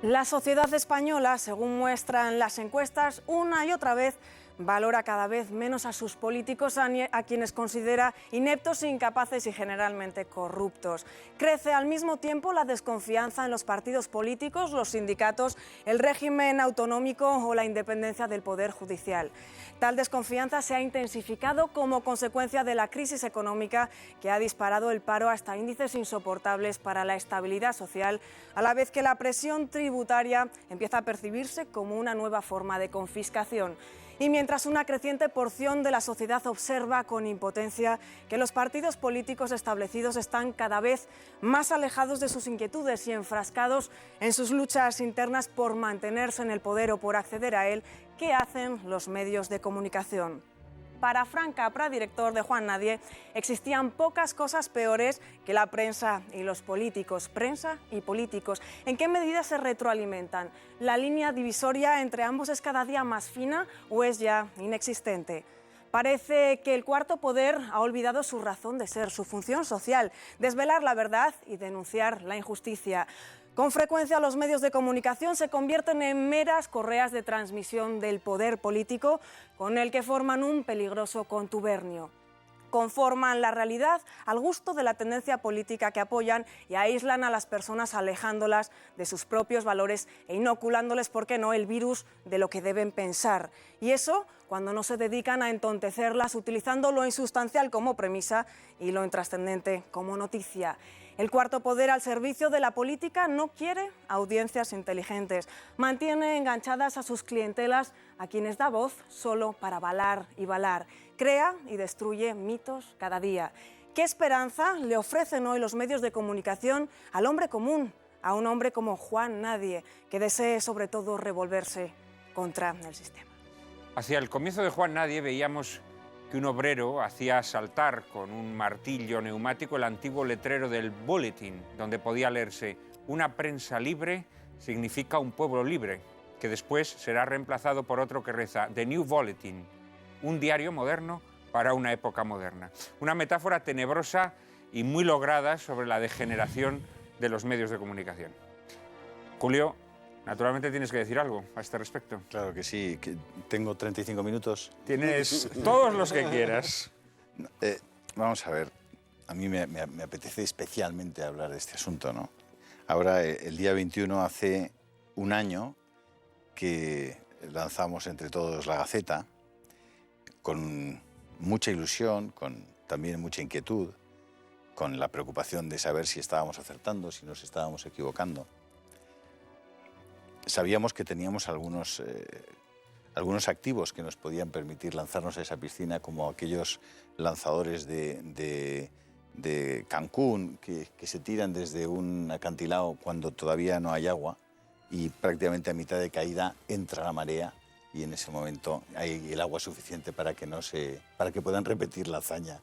La sociedad española, según muestran las encuestas, una y otra vez valora cada vez menos a sus políticos, a quienes considera ineptos, incapaces y generalmente corruptos. Crece al mismo tiempo la desconfianza en los partidos políticos, los sindicatos, el régimen autonómico o la independencia del Poder Judicial. Tal desconfianza se ha intensificado como consecuencia de la crisis económica que ha disparado el paro hasta índices insoportables para la estabilidad social, a la vez que la presión tributaria empieza a percibirse como una nueva forma de confiscación. Y mientras una creciente porción de la sociedad observa con impotencia que los partidos políticos establecidos están cada vez más alejados de sus inquietudes y enfrascados en sus luchas internas por mantenerse en el poder o por acceder a él, ¿qué hacen los medios de comunicación? Para Frank Capra, director de Juan Nadie, existían pocas cosas peores que la prensa y los políticos. Prensa y políticos. ¿En qué medida se retroalimentan? ¿La línea divisoria entre ambos es cada día más fina o es ya inexistente? Parece que el cuarto poder ha olvidado su razón de ser, su función social, desvelar la verdad y denunciar la injusticia. Con frecuencia los medios de comunicación se convierten en meras correas de transmisión del poder político con el que forman un peligroso contubernio. Conforman la realidad al gusto de la tendencia política que apoyan y aíslan a las personas alejándolas de sus propios valores e inoculándoles, ¿por qué no?, el virus de lo que deben pensar. Y eso cuando no se dedican a entontecerlas utilizando lo insustancial como premisa y lo intrascendente como noticia. El cuarto poder al servicio de la política no quiere audiencias inteligentes, mantiene enganchadas a sus clientelas a quienes da voz solo para balar y balar, crea y destruye mitos cada día. ¿Qué esperanza le ofrecen hoy los medios de comunicación al hombre común, a un hombre como Juan Nadie, que desee sobre todo revolverse contra el sistema? Hacia el comienzo de Juan Nadie veíamos que un obrero hacía saltar con un martillo neumático el antiguo letrero del Bulletin, donde podía leerse: una prensa libre significa un pueblo libre, que después será reemplazado por otro que reza: The New Bulletin, un diario moderno para una época moderna. Una metáfora tenebrosa y muy lograda sobre la degeneración de los medios de comunicación. Julio, naturalmente tienes que decir algo a este respecto. Claro que sí, que tengo 35 minutos. Tienes todos los que quieras. Vamos a ver, a mí me apetece especialmente hablar de este asunto, ¿no? Ahora, el día 21 hace un año que lanzamos entre todos La Gaceta, con mucha ilusión, con también mucha inquietud, con la preocupación de saber si estábamos acertando, si nos estábamos equivocando. Sabíamos que teníamos algunos activos que nos podían permitir lanzarnos a esa piscina, como aquellos lanzadores de Cancún que se tiran desde un acantilado cuando todavía no hay agua y prácticamente a mitad de caída entra la marea y en ese momento hay el agua suficiente para que puedan repetir la hazaña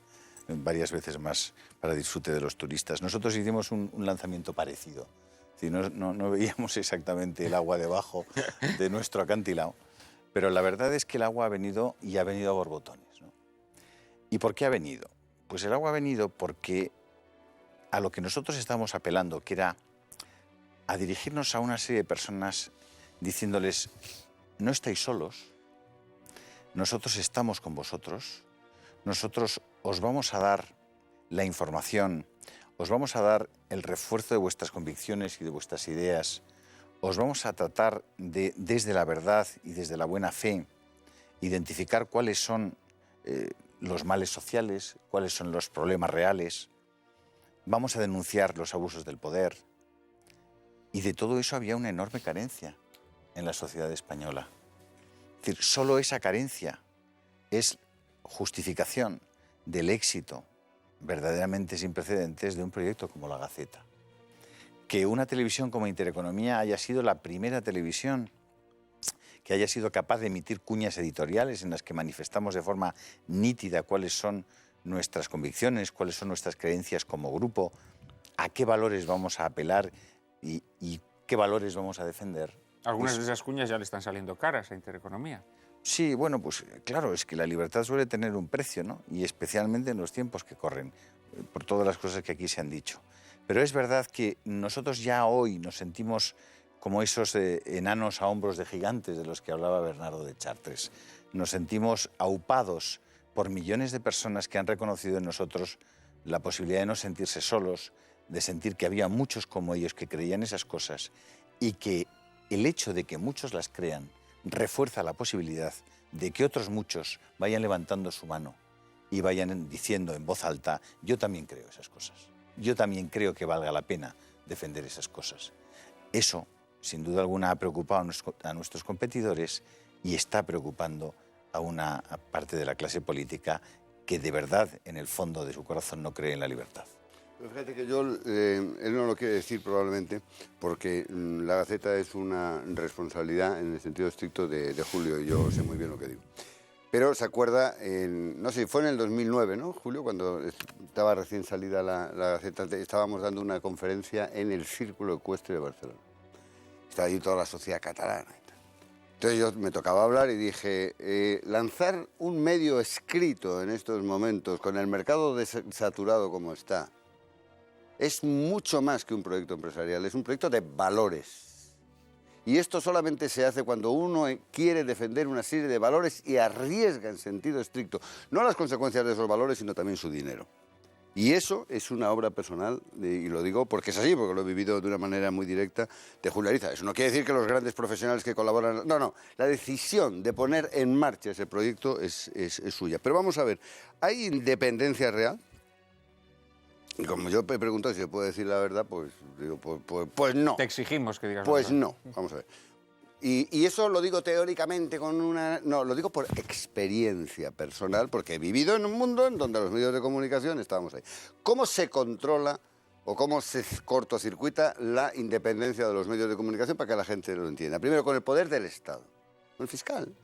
varias veces más para disfrute de los turistas. Nosotros hicimos un lanzamiento parecido. No veíamos exactamente el agua debajo de nuestro acantilado, pero la verdad es que el agua ha venido y ha venido a borbotones, ¿no? ¿Y por qué ha venido? Pues el agua ha venido porque a lo que nosotros estábamos apelando, que era a dirigirnos a una serie de personas diciéndoles: no estáis solos, nosotros estamos con vosotros, nosotros os vamos a dar la información, os vamos a dar el refuerzo de vuestras convicciones y de vuestras ideas, os vamos a tratar de, desde la verdad y desde la buena fe, identificar cuáles son los males sociales, cuáles son los problemas reales, vamos a denunciar los abusos del poder. Y de todo eso había una enorme carencia en la sociedad española. Es decir, solo esa carencia es justificación del éxito verdaderamente sin precedentes de un proyecto como La Gaceta. Que una televisión como Intereconomía haya sido la primera televisión que haya sido capaz de emitir cuñas editoriales en las que manifestamos de forma nítida cuáles son nuestras convicciones, cuáles son nuestras creencias como grupo, a qué valores vamos a apelar y qué valores vamos a defender. Algunas de esas cuñas ya le están saliendo caras a Intereconomía. Sí, bueno, pues claro, es que la libertad suele tener un precio, ¿no? Y especialmente en los tiempos que corren, por todas las cosas que aquí se han dicho. Pero es verdad que nosotros ya hoy nos sentimos como esos enanos a hombros de gigantes de los que hablaba Bernardo de Chartres. Nos sentimos aupados por millones de personas que han reconocido en nosotros la posibilidad de no sentirse solos, de sentir que había muchos como ellos que creían esas cosas y que el hecho de que muchos las crean refuerza la posibilidad de que otros muchos vayan levantando su mano y vayan diciendo en voz alta: yo también creo esas cosas, yo también creo que valga la pena defender esas cosas. Eso, sin duda alguna, ha preocupado a nuestros competidores y está preocupando a una parte de la clase política que de verdad, en el fondo de su corazón, no cree en la libertad. Pero fíjate que él no lo quiere decir probablemente porque la Gaceta es una responsabilidad en el sentido estricto de Julio, y yo sé muy bien lo que digo. Pero se acuerda, no sé, fue en el 2009, ¿no, Julio? Cuando estaba recién salida la Gaceta, estábamos dando una conferencia en el Círculo Ecuestre de Barcelona. Estaba allí toda la sociedad catalana y tal. Entonces yo me tocaba hablar y dije, lanzar un medio escrito en estos momentos, con el mercado saturado como está, es mucho más que un proyecto empresarial, es un proyecto de valores. Y esto solamente se hace cuando uno quiere defender una serie de valores y arriesga en sentido estricto, no las consecuencias de esos valores, sino también su dinero. Y eso es una obra personal, y lo digo porque es así, porque lo he vivido de una manera muy directa, de Julio Ariza. Eso no quiere decir que los grandes profesionales que colaboran... No, la decisión de poner en marcha ese proyecto es suya. Pero vamos a ver, ¿hay independencia real? Y como yo he preguntado si se puede decir la verdad, pues digo, pues no. Te exigimos que digas Pues la verdad. no, vamos a ver. Y eso lo digo teóricamente con una... No, lo digo por experiencia personal, porque he vivido en un mundo en donde los medios de comunicación estábamos ahí. ¿Cómo se controla o cómo se cortocircuita la independencia de los medios de comunicación para que la gente lo entienda? Primero, con el poder del Estado, con el fiscal.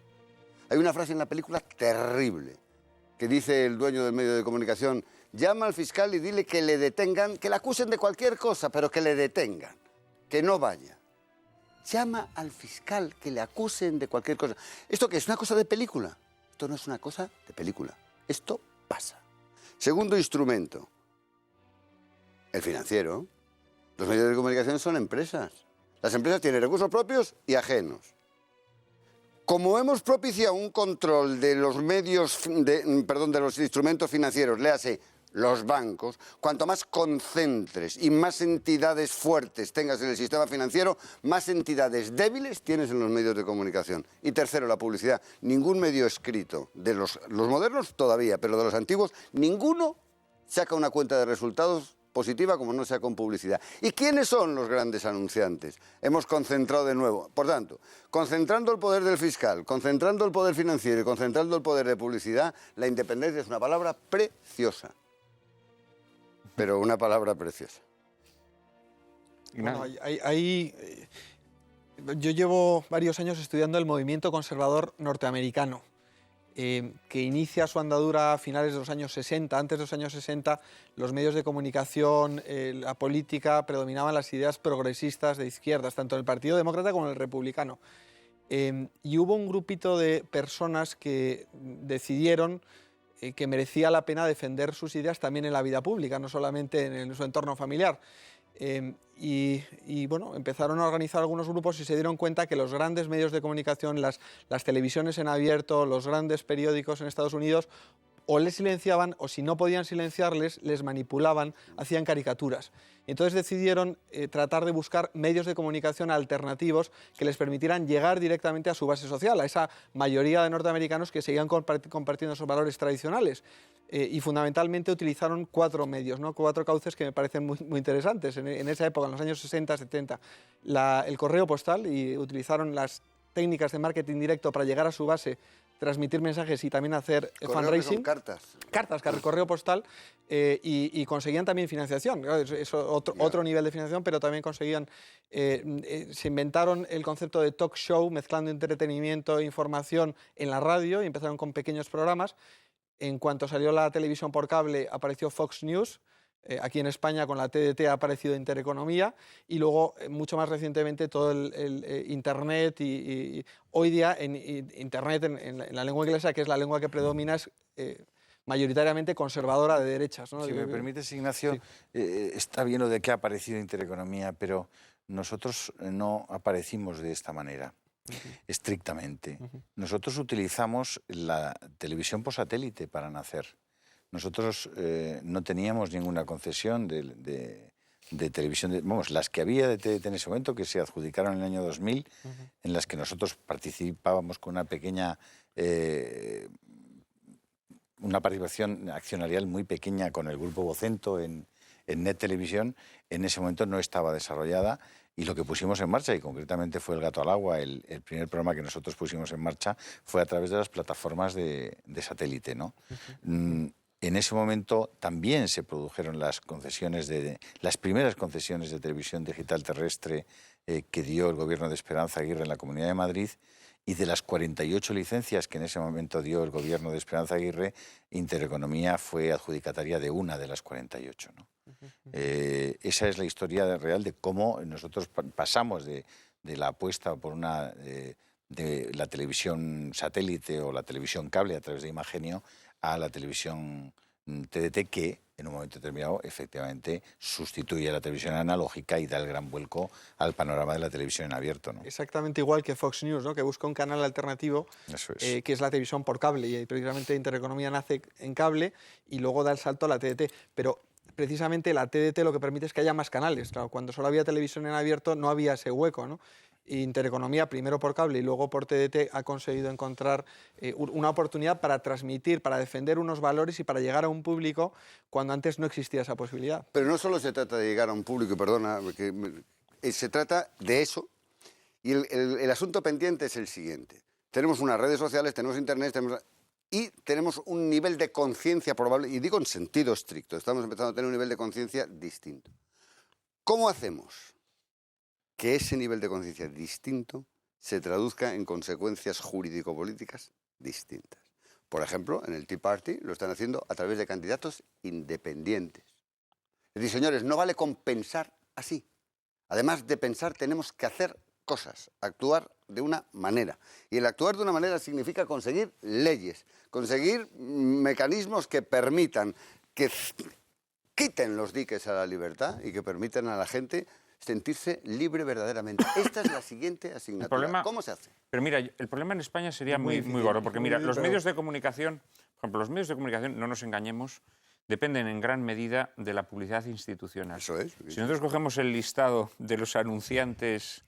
Hay una frase en la película terrible que dice el dueño del medio de comunicación: llama al fiscal y dile que le detengan, que le acusen de cualquier cosa, pero que le detengan, que no vaya. Llama al fiscal, que le acusen de cualquier cosa. ¿Esto qué es? ¿Una cosa de película? Esto no es una cosa de película. Esto pasa. Segundo instrumento, el financiero. Los medios de comunicación son empresas. Las empresas tienen recursos propios y ajenos. Como hemos propiciado un control de los medios, de los instrumentos financieros, léase los bancos, cuanto más concentres y más entidades fuertes tengas en el sistema financiero, más entidades débiles tienes en los medios de comunicación. Y tercero, la publicidad. Ningún medio escrito, de los modernos todavía, pero de los antiguos, ninguno saca una cuenta de resultados positiva como no sea con publicidad. ¿Y quiénes son los grandes anunciantes? Hemos concentrado de nuevo. Por tanto, concentrando el poder del fiscal, concentrando el poder financiero y concentrando el poder de publicidad, la independencia es una palabra preciosa. Pero una palabra preciosa. Bueno, yo llevo varios años estudiando el movimiento conservador norteamericano, que inicia su andadura a finales de los años 60. Antes de los años 60, los medios de comunicación, la política, predominaban las ideas progresistas de izquierdas, tanto en el Partido Demócrata como en el Republicano. Y hubo un grupito de personas que decidieron que merecía la pena defender sus ideas también en la vida pública, no solamente en su entorno familiar. Y bueno, empezaron a organizar algunos grupos y se dieron cuenta que los grandes medios de comunicación, las televisiones en abierto, los grandes periódicos en Estados Unidos, o les silenciaban, o si no podían silenciarles, les manipulaban, hacían caricaturas. Y entonces decidieron tratar de buscar medios de comunicación alternativos que les permitieran llegar directamente a su base social, a esa mayoría de norteamericanos que seguían compartiendo esos valores tradicionales. Y fundamentalmente utilizaron 4 medios, ¿no? 4 cauces que me parecen muy interesantes. En esa época, en los años 60, 70, el correo postal, y utilizaron las técnicas de marketing directo para llegar a su base, transmitir mensajes y también hacer fundraising. Cartas, correo postal, y conseguían también financiación. Es otro nivel de financiación, pero también conseguían... se inventaron el concepto de talk show, mezclando entretenimiento e información en la radio, y empezaron con pequeños programas. En cuanto salió la televisión por cable, apareció Fox News. Aquí en España con la TDT ha aparecido Intereconomía, y luego mucho más recientemente todo el Internet, y hoy día en Internet en la lengua inglesa, que es la lengua que predomina, es mayoritariamente conservadora de derechas, ¿no? Si me permites, Ignacio, Sí. Está bien lo de que ha aparecido Intereconomía, pero nosotros no aparecimos de esta manera. Estrictamente. Nosotros utilizamos la televisión por satélite para nacer. Nosotros no teníamos ninguna concesión de televisión, vamos, las que había de TDT en ese momento, que se adjudicaron en el año 2000, en las que nosotros participábamos con una pequeña, una participación accionarial muy pequeña con el Grupo Vocento en en Net Televisión en ese momento no estaba desarrollada, y lo que pusimos en marcha, y concretamente fue El gato al agua, el primer programa que nosotros pusimos en marcha, fue a través de las plataformas de satélite, ¿no? En ese momento también se produjeron las primeras concesiones de televisión digital terrestre que dio el gobierno de Esperanza Aguirre en la Comunidad de Madrid, y de las 48 licencias que en ese momento dio el gobierno de Esperanza Aguirre, Intereconomía fue adjudicataria de una de las 48, ¿no? Esa es la historia real de cómo nosotros pasamos de la apuesta por de la televisión satélite o la televisión cable a través de Imagenio a la televisión TDT, que en un momento determinado efectivamente sustituye a la televisión analógica y da el gran vuelco al panorama de la televisión en abierto, ¿no? Exactamente igual que Fox News, ¿no? Que busca un canal alternativo, Eso es. que es la televisión por cable, y precisamente Intereconomía nace en cable y luego da el salto a la TDT. Pero precisamente la TDT lo que permite es que haya más canales. Claro, cuando solo había televisión en abierto no había ese hueco, ¿no? Intereconomía, primero por cable y luego por TDT, ha conseguido encontrar una oportunidad para transmitir, para defender unos valores y para llegar a un público cuando antes no existía esa posibilidad. Pero no solo se trata de llegar a un público, y perdona, se trata de eso, y el asunto pendiente es el siguiente. Tenemos unas redes sociales, tenemos internet, y tenemos un nivel de conciencia probable, y digo en sentido estricto, estamos empezando a tener un nivel de conciencia distinto. ¿Cómo hacemos que ese nivel de conciencia distinto se traduzca en consecuencias jurídico-políticas distintas? Por ejemplo, en el Tea Party lo están haciendo a través de candidatos independientes. Es decir, señores, no vale con pensar así. Además de pensar, tenemos que hacer cosas, actuar de una manera. Y el actuar de una manera significa conseguir leyes, conseguir mecanismos que permitan que quiten los diques a la libertad y que permitan a la gente sentirse libre verdaderamente. Esta es la siguiente asignatura. ¿Cómo se hace? Pero mira, el problema en España sería muy gordo, porque mira, los medios de comunicación, por ejemplo, los medios de comunicación, no nos engañemos, dependen en gran medida de la publicidad institucional. Eso es. Si nosotros cogemos el listado de los anunciantes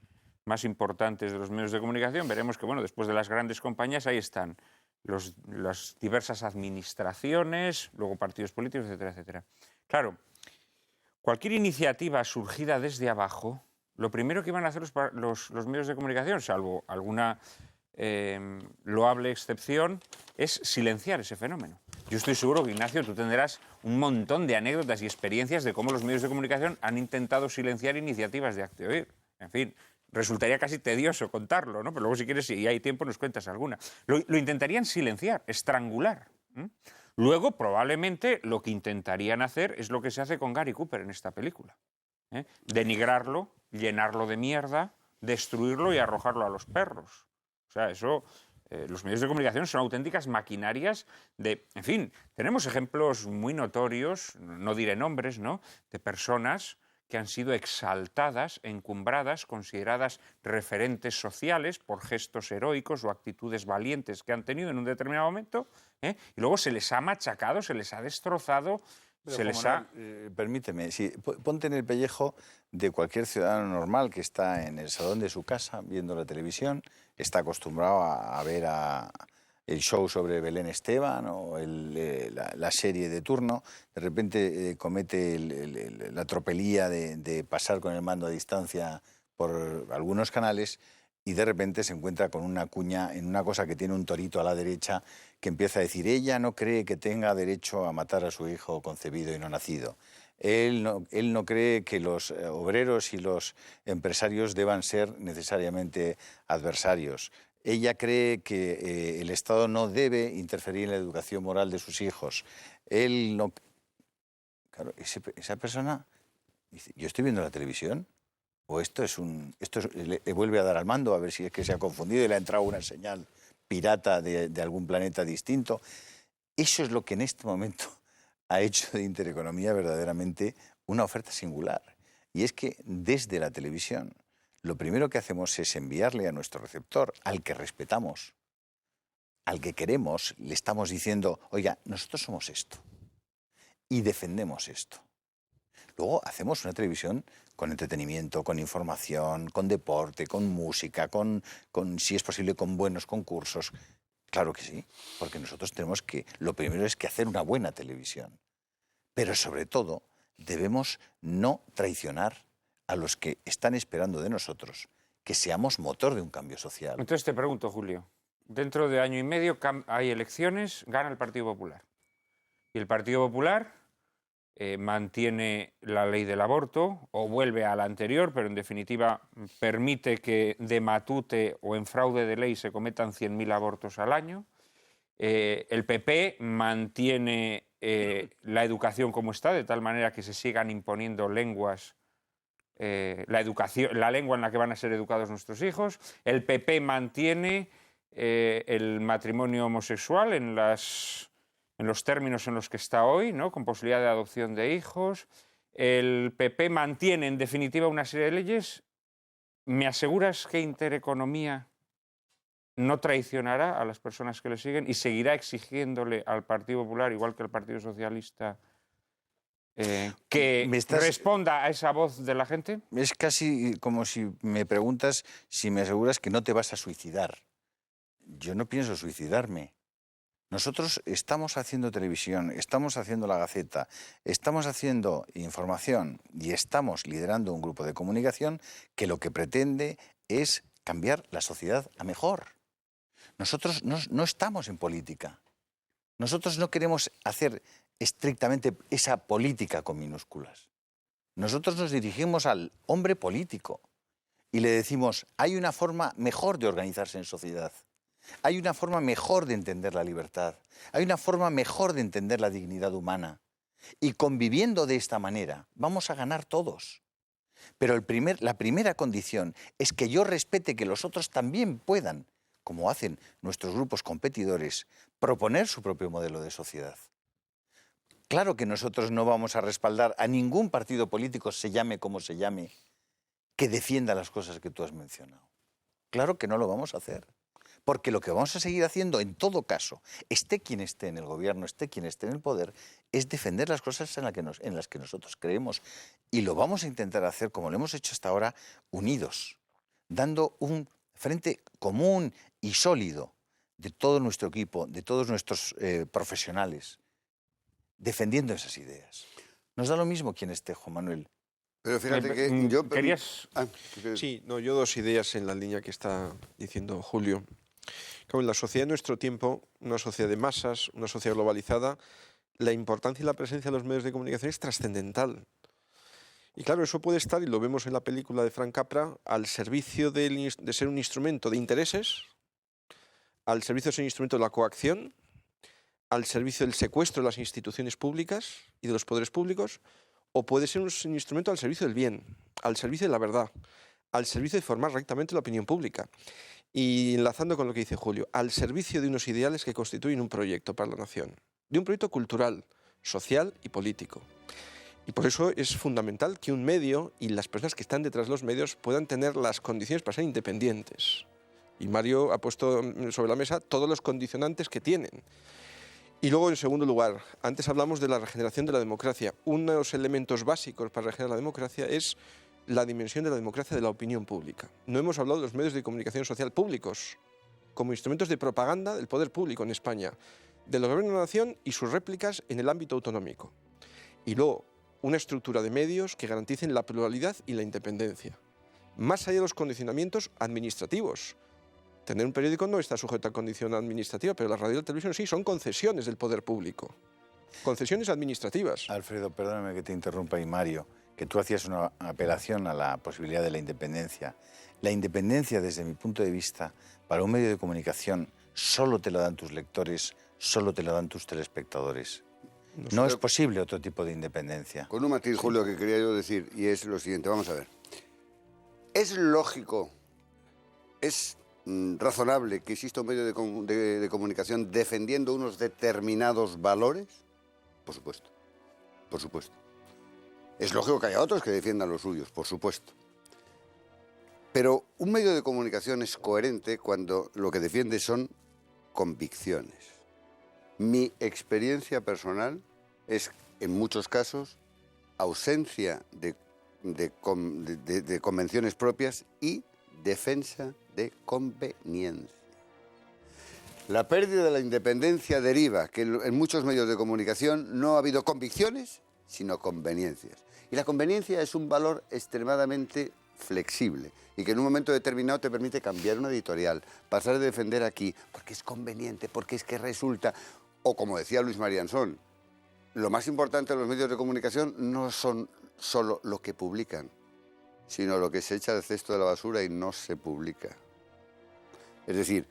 más importantes de los medios de comunicación, veremos que, bueno, después de las grandes compañías, ahí están las diversas administraciones, luego partidos políticos, etcétera, etcétera. Claro, cualquier iniciativa surgida desde abajo, lo primero que iban a hacer los medios de comunicación, salvo alguna loable excepción, es silenciar ese fenómeno. Yo estoy seguro que, Ignacio, tú tendrás un montón de anécdotas y experiencias de cómo los medios de comunicación han intentado silenciar iniciativas de Hazte Oír. En fin, resultaría casi tedioso contarlo, ¿no? Pero luego, si quieres, si hay tiempo, nos cuentas alguna. Lo intentarían silenciar, estrangular. Luego, probablemente, lo que intentarían hacer es lo que se hace con Gary Cooper en esta película. Denigrarlo, llenarlo de mierda, destruirlo y arrojarlo a los perros. O sea, eso... los medios de comunicación son auténticas maquinarias de... En fin, tenemos ejemplos muy notorios, no diré nombres, ¿no?, de personas que han sido exaltadas, encumbradas, consideradas referentes sociales por gestos heroicos o actitudes valientes que han tenido en un determinado momento, y luego se les ha machacado, se les ha destrozado, Permíteme, ponte en el pellejo de cualquier ciudadano normal que está en el salón de su casa viendo la televisión, está acostumbrado a ver el show sobre Belén Esteban o la serie de turno, de repente comete la tropelía de pasar con el mando a distancia por algunos canales y de repente se encuentra con una cuña en una cosa que tiene un torito a la derecha que empieza a decir: ella no cree que tenga derecho a matar a su hijo concebido y no nacido. Él no cree que los obreros y los empresarios deban ser necesariamente adversarios. Ella cree que el Estado no debe interferir en la educación moral de sus hijos. Él no... Claro, esa persona dice: yo estoy viendo la televisión, o esto le vuelve a dar al mando, a ver si es que se ha confundido y le ha entrado una señal pirata de algún planeta distinto. Eso es lo que en este momento ha hecho de Intereconomía verdaderamente una oferta singular. Y es que desde la televisión lo primero que hacemos es enviarle a nuestro receptor, al que respetamos, al que queremos, le estamos diciendo: oiga, nosotros somos esto y defendemos esto. Luego hacemos una televisión con entretenimiento, con información, con deporte, con música, si es posible, con buenos concursos. Claro que sí, porque nosotros tenemos lo primero es que hacer una buena televisión. Pero sobre todo, debemos no traicionar a los que están esperando de nosotros que seamos motor de un cambio social. Entonces te pregunto, Julio, dentro de año y medio hay elecciones, gana el Partido Popular. Y el Partido Popular mantiene la ley del aborto o vuelve a la anterior, pero en definitiva permite que de matute o en fraude de ley se cometan 100.000 abortos al año. El PP mantiene la educación como está, de tal manera que se sigan imponiendo lenguas, la lengua en la que van a ser educados nuestros hijos. El PP mantiene el matrimonio homosexual en los términos en los que está hoy, ¿no? Con posibilidad de adopción de hijos. El PP mantiene, en definitiva, una serie de leyes. ¿Me aseguras que Intereconomía no traicionará a las personas que le siguen y seguirá exigiéndole al Partido Popular, igual que al Partido Socialista, que responda a esa voz de la gente? Es casi como si me preguntas si me aseguras que no te vas a suicidar. Yo no pienso suicidarme. Nosotros estamos haciendo televisión, estamos haciendo La Gaceta, estamos haciendo información y estamos liderando un grupo de comunicación que lo que pretende es cambiar la sociedad a mejor. Nosotros no estamos en política. Nosotros no queremos hacer estrictamente esa política con minúsculas. Nosotros nos dirigimos al hombre político y le decimos, hay una forma mejor de organizarse en sociedad. Hay una forma mejor de entender la libertad. Hay una forma mejor de entender la dignidad humana. Y conviviendo de esta manera vamos a ganar todos. Pero la primera condición es que yo respete que los otros también puedan, como hacen nuestros grupos competidores, proponer su propio modelo de sociedad. Claro que nosotros no vamos a respaldar a ningún partido político, se llame como se llame, que defienda las cosas que tú has mencionado. Claro que no lo vamos a hacer. Porque lo que vamos a seguir haciendo, en todo caso, esté quien esté en el gobierno, esté quien esté en el poder, es defender las cosas en las que nosotros creemos. Y lo vamos a intentar hacer, como lo hemos hecho hasta ahora, unidos, dando un frente común y sólido de todo nuestro equipo, de todos nuestros profesionales, defendiendo esas ideas. Nos da lo mismo quien esté, Juan Manuel. Pero fíjate que yo... ¿Querías...? Sí, no, yo dos ideas en la línea que está diciendo Julio. Como en la sociedad de nuestro tiempo, una sociedad de masas, una sociedad globalizada, la importancia y la presencia de los medios de comunicación es trascendental. Y claro, eso puede estar, y lo vemos en la película de Frank Capra, al servicio de ser un instrumento de intereses, al servicio de ser un instrumento de la coacción, al servicio del secuestro de las instituciones públicas y de los poderes públicos, o puede ser un instrumento al servicio del bien, al servicio de la verdad, al servicio de formar rectamente la opinión pública. Y enlazando con lo que dice Julio, al servicio de unos ideales que constituyen un proyecto para la nación, de un proyecto cultural, social y político. Y por eso es fundamental que un medio y las personas que están detrás de los medios puedan tener las condiciones para ser independientes. Y Mario ha puesto sobre la mesa todos los condicionantes que tienen. Y luego, en segundo lugar, antes hablamos de la regeneración de la democracia. Uno de los elementos básicos para regenerar la democracia es la dimensión de la democracia de la opinión pública. No hemos hablado de los medios de comunicación social públicos como instrumentos de propaganda del poder público en España, del gobierno de la nación y sus réplicas en el ámbito autonómico. Y luego, una estructura de medios que garanticen la pluralidad y la independencia, más allá de los condicionamientos administrativos. Tener un periódico no está sujeto a condición administrativa, pero la radio y la televisión sí, son concesiones del poder público. Concesiones administrativas. Alfredo, perdóname que te interrumpa, y Mario, que tú hacías una apelación a la posibilidad de la independencia. La independencia, desde mi punto de vista, para un medio de comunicación, solo te lo dan tus lectores, solo te lo dan tus telespectadores. No es posible otro tipo de independencia. Con un matiz, Julio, que quería yo decir, y es lo siguiente, vamos a ver. ¿Es lógico, es razonable que exista un medio de comunicación defendiendo unos determinados valores? Por supuesto, por supuesto. Es lógico que haya otros que defiendan los suyos, por supuesto. Pero un medio de comunicación es coherente cuando lo que defiende son convicciones. Mi experiencia personal es, en muchos casos, ausencia de convenciones propias y defensa de conveniencia. La pérdida de la independencia deriva que en muchos medios de comunicación no ha habido convicciones, sino conveniencias. Y la conveniencia es un valor extremadamente flexible y que en un momento determinado te permite cambiar una editorial, pasar de defender aquí, porque es conveniente, porque es que resulta, o como decía Luis Marianzón, lo más importante de los medios de comunicación no son solo lo que publican, sino lo que se echa al cesto de la basura y no se publica. Es decir,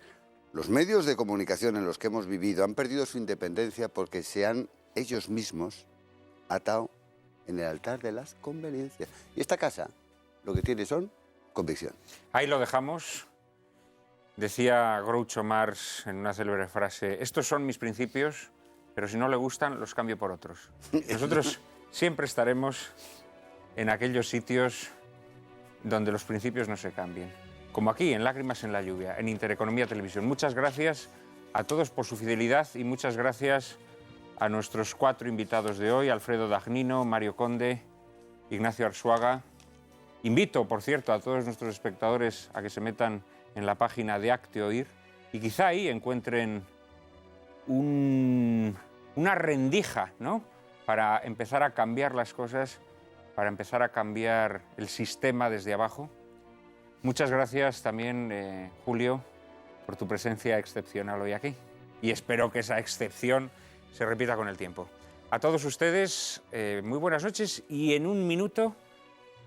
los medios de comunicación en los que hemos vivido han perdido su independencia porque se han ellos mismos atado en el altar de las conveniencias. Y esta casa lo que tiene son convicción. Ahí lo dejamos. Decía Groucho Marx en una célebre frase, estos son mis principios, pero si no le gustan, los cambio por otros. Nosotros siempre estaremos en aquellos sitios donde los principios no se cambien. Como aquí, en Lágrimas en la lluvia, en Intereconomía Televisión. Muchas gracias a todos por su fidelidad y muchas gracias a nuestros 4 invitados de hoy, Alfredo Dagnino, Mario Conde, Ignacio Arzuaga. Invito, por cierto, a todos nuestros espectadores a que se metan en la página de Acte Oír y quizá ahí encuentren una rendija, ¿no?, para empezar a cambiar las cosas, para empezar a cambiar el sistema desde abajo. Muchas gracias también, Julio, por tu presencia excepcional hoy aquí. Y espero que esa excepción se repita con el tiempo. A todos ustedes, muy buenas noches y en un minuto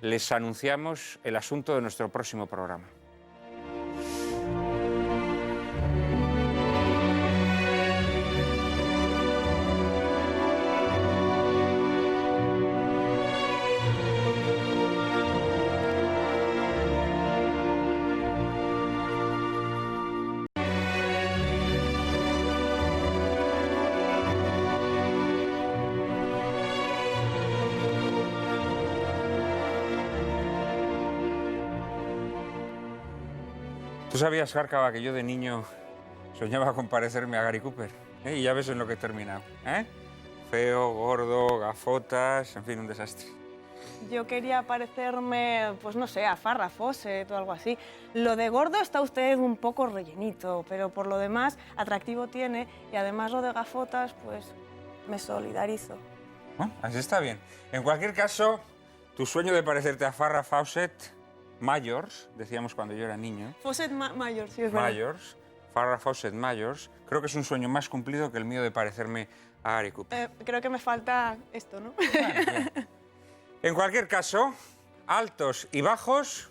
les anunciamos el asunto de nuestro próximo programa. ¿Tú sabías, Cárcava, que yo de niño soñaba con parecerme a Gary Cooper? Y ya ves en lo que he terminado. Feo, gordo, gafotas, en fin, un desastre. Yo quería parecerme, pues no sé, a Farrah Fawcett o algo así. Lo de gordo está usted un poco rellenito, pero por lo demás atractivo tiene y además lo de gafotas, pues me solidarizo. Bueno, así está bien. En cualquier caso, tu sueño de parecerte a Farrah Fawcett Mayors, decíamos cuando yo era niño. Fawcett Mayors, sí, es verdad. Mayors, Farrah Fawcett Mayors. Creo que es un sueño más cumplido que el mío de parecerme a Gary Cooper. Creo que me falta esto, ¿no? Bueno, en cualquier caso, altos y bajos,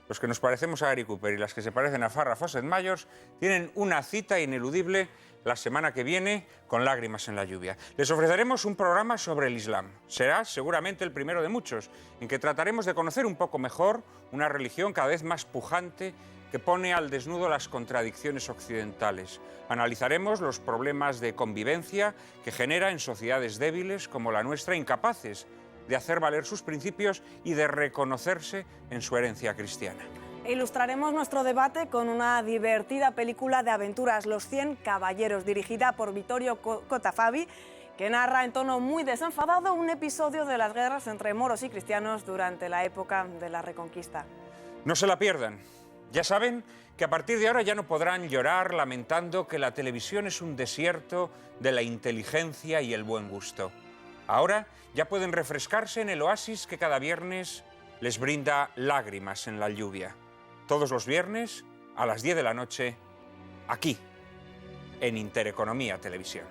los que nos parecemos a Gary Cooper y las que se parecen a Farrah Fawcett Mayors, tienen una cita ineludible la semana que viene con Lágrimas en la lluvia. Les ofreceremos un programa sobre el Islam. Será seguramente el primero de muchos, en que trataremos de conocer un poco mejor una religión cada vez más pujante que pone al desnudo las contradicciones occidentales. Analizaremos los problemas de convivencia que genera en sociedades débiles como la nuestra, incapaces de hacer valer sus principios y de reconocerse en su herencia cristiana. Ilustraremos nuestro debate con una divertida película de aventuras, Los 100 Caballeros, dirigida por Vittorio Cotafavi, que narra en tono muy desenfadado un episodio de las guerras entre moros y cristianos durante la época de la Reconquista. No se la pierdan. Ya saben que a partir de ahora ya no podrán llorar lamentando que la televisión es un desierto de la inteligencia y el buen gusto. Ahora ya pueden refrescarse en el oasis que cada viernes les brinda Lágrimas en la lluvia. Todos los viernes a las 10 de la noche, aquí, en Intereconomía Televisión.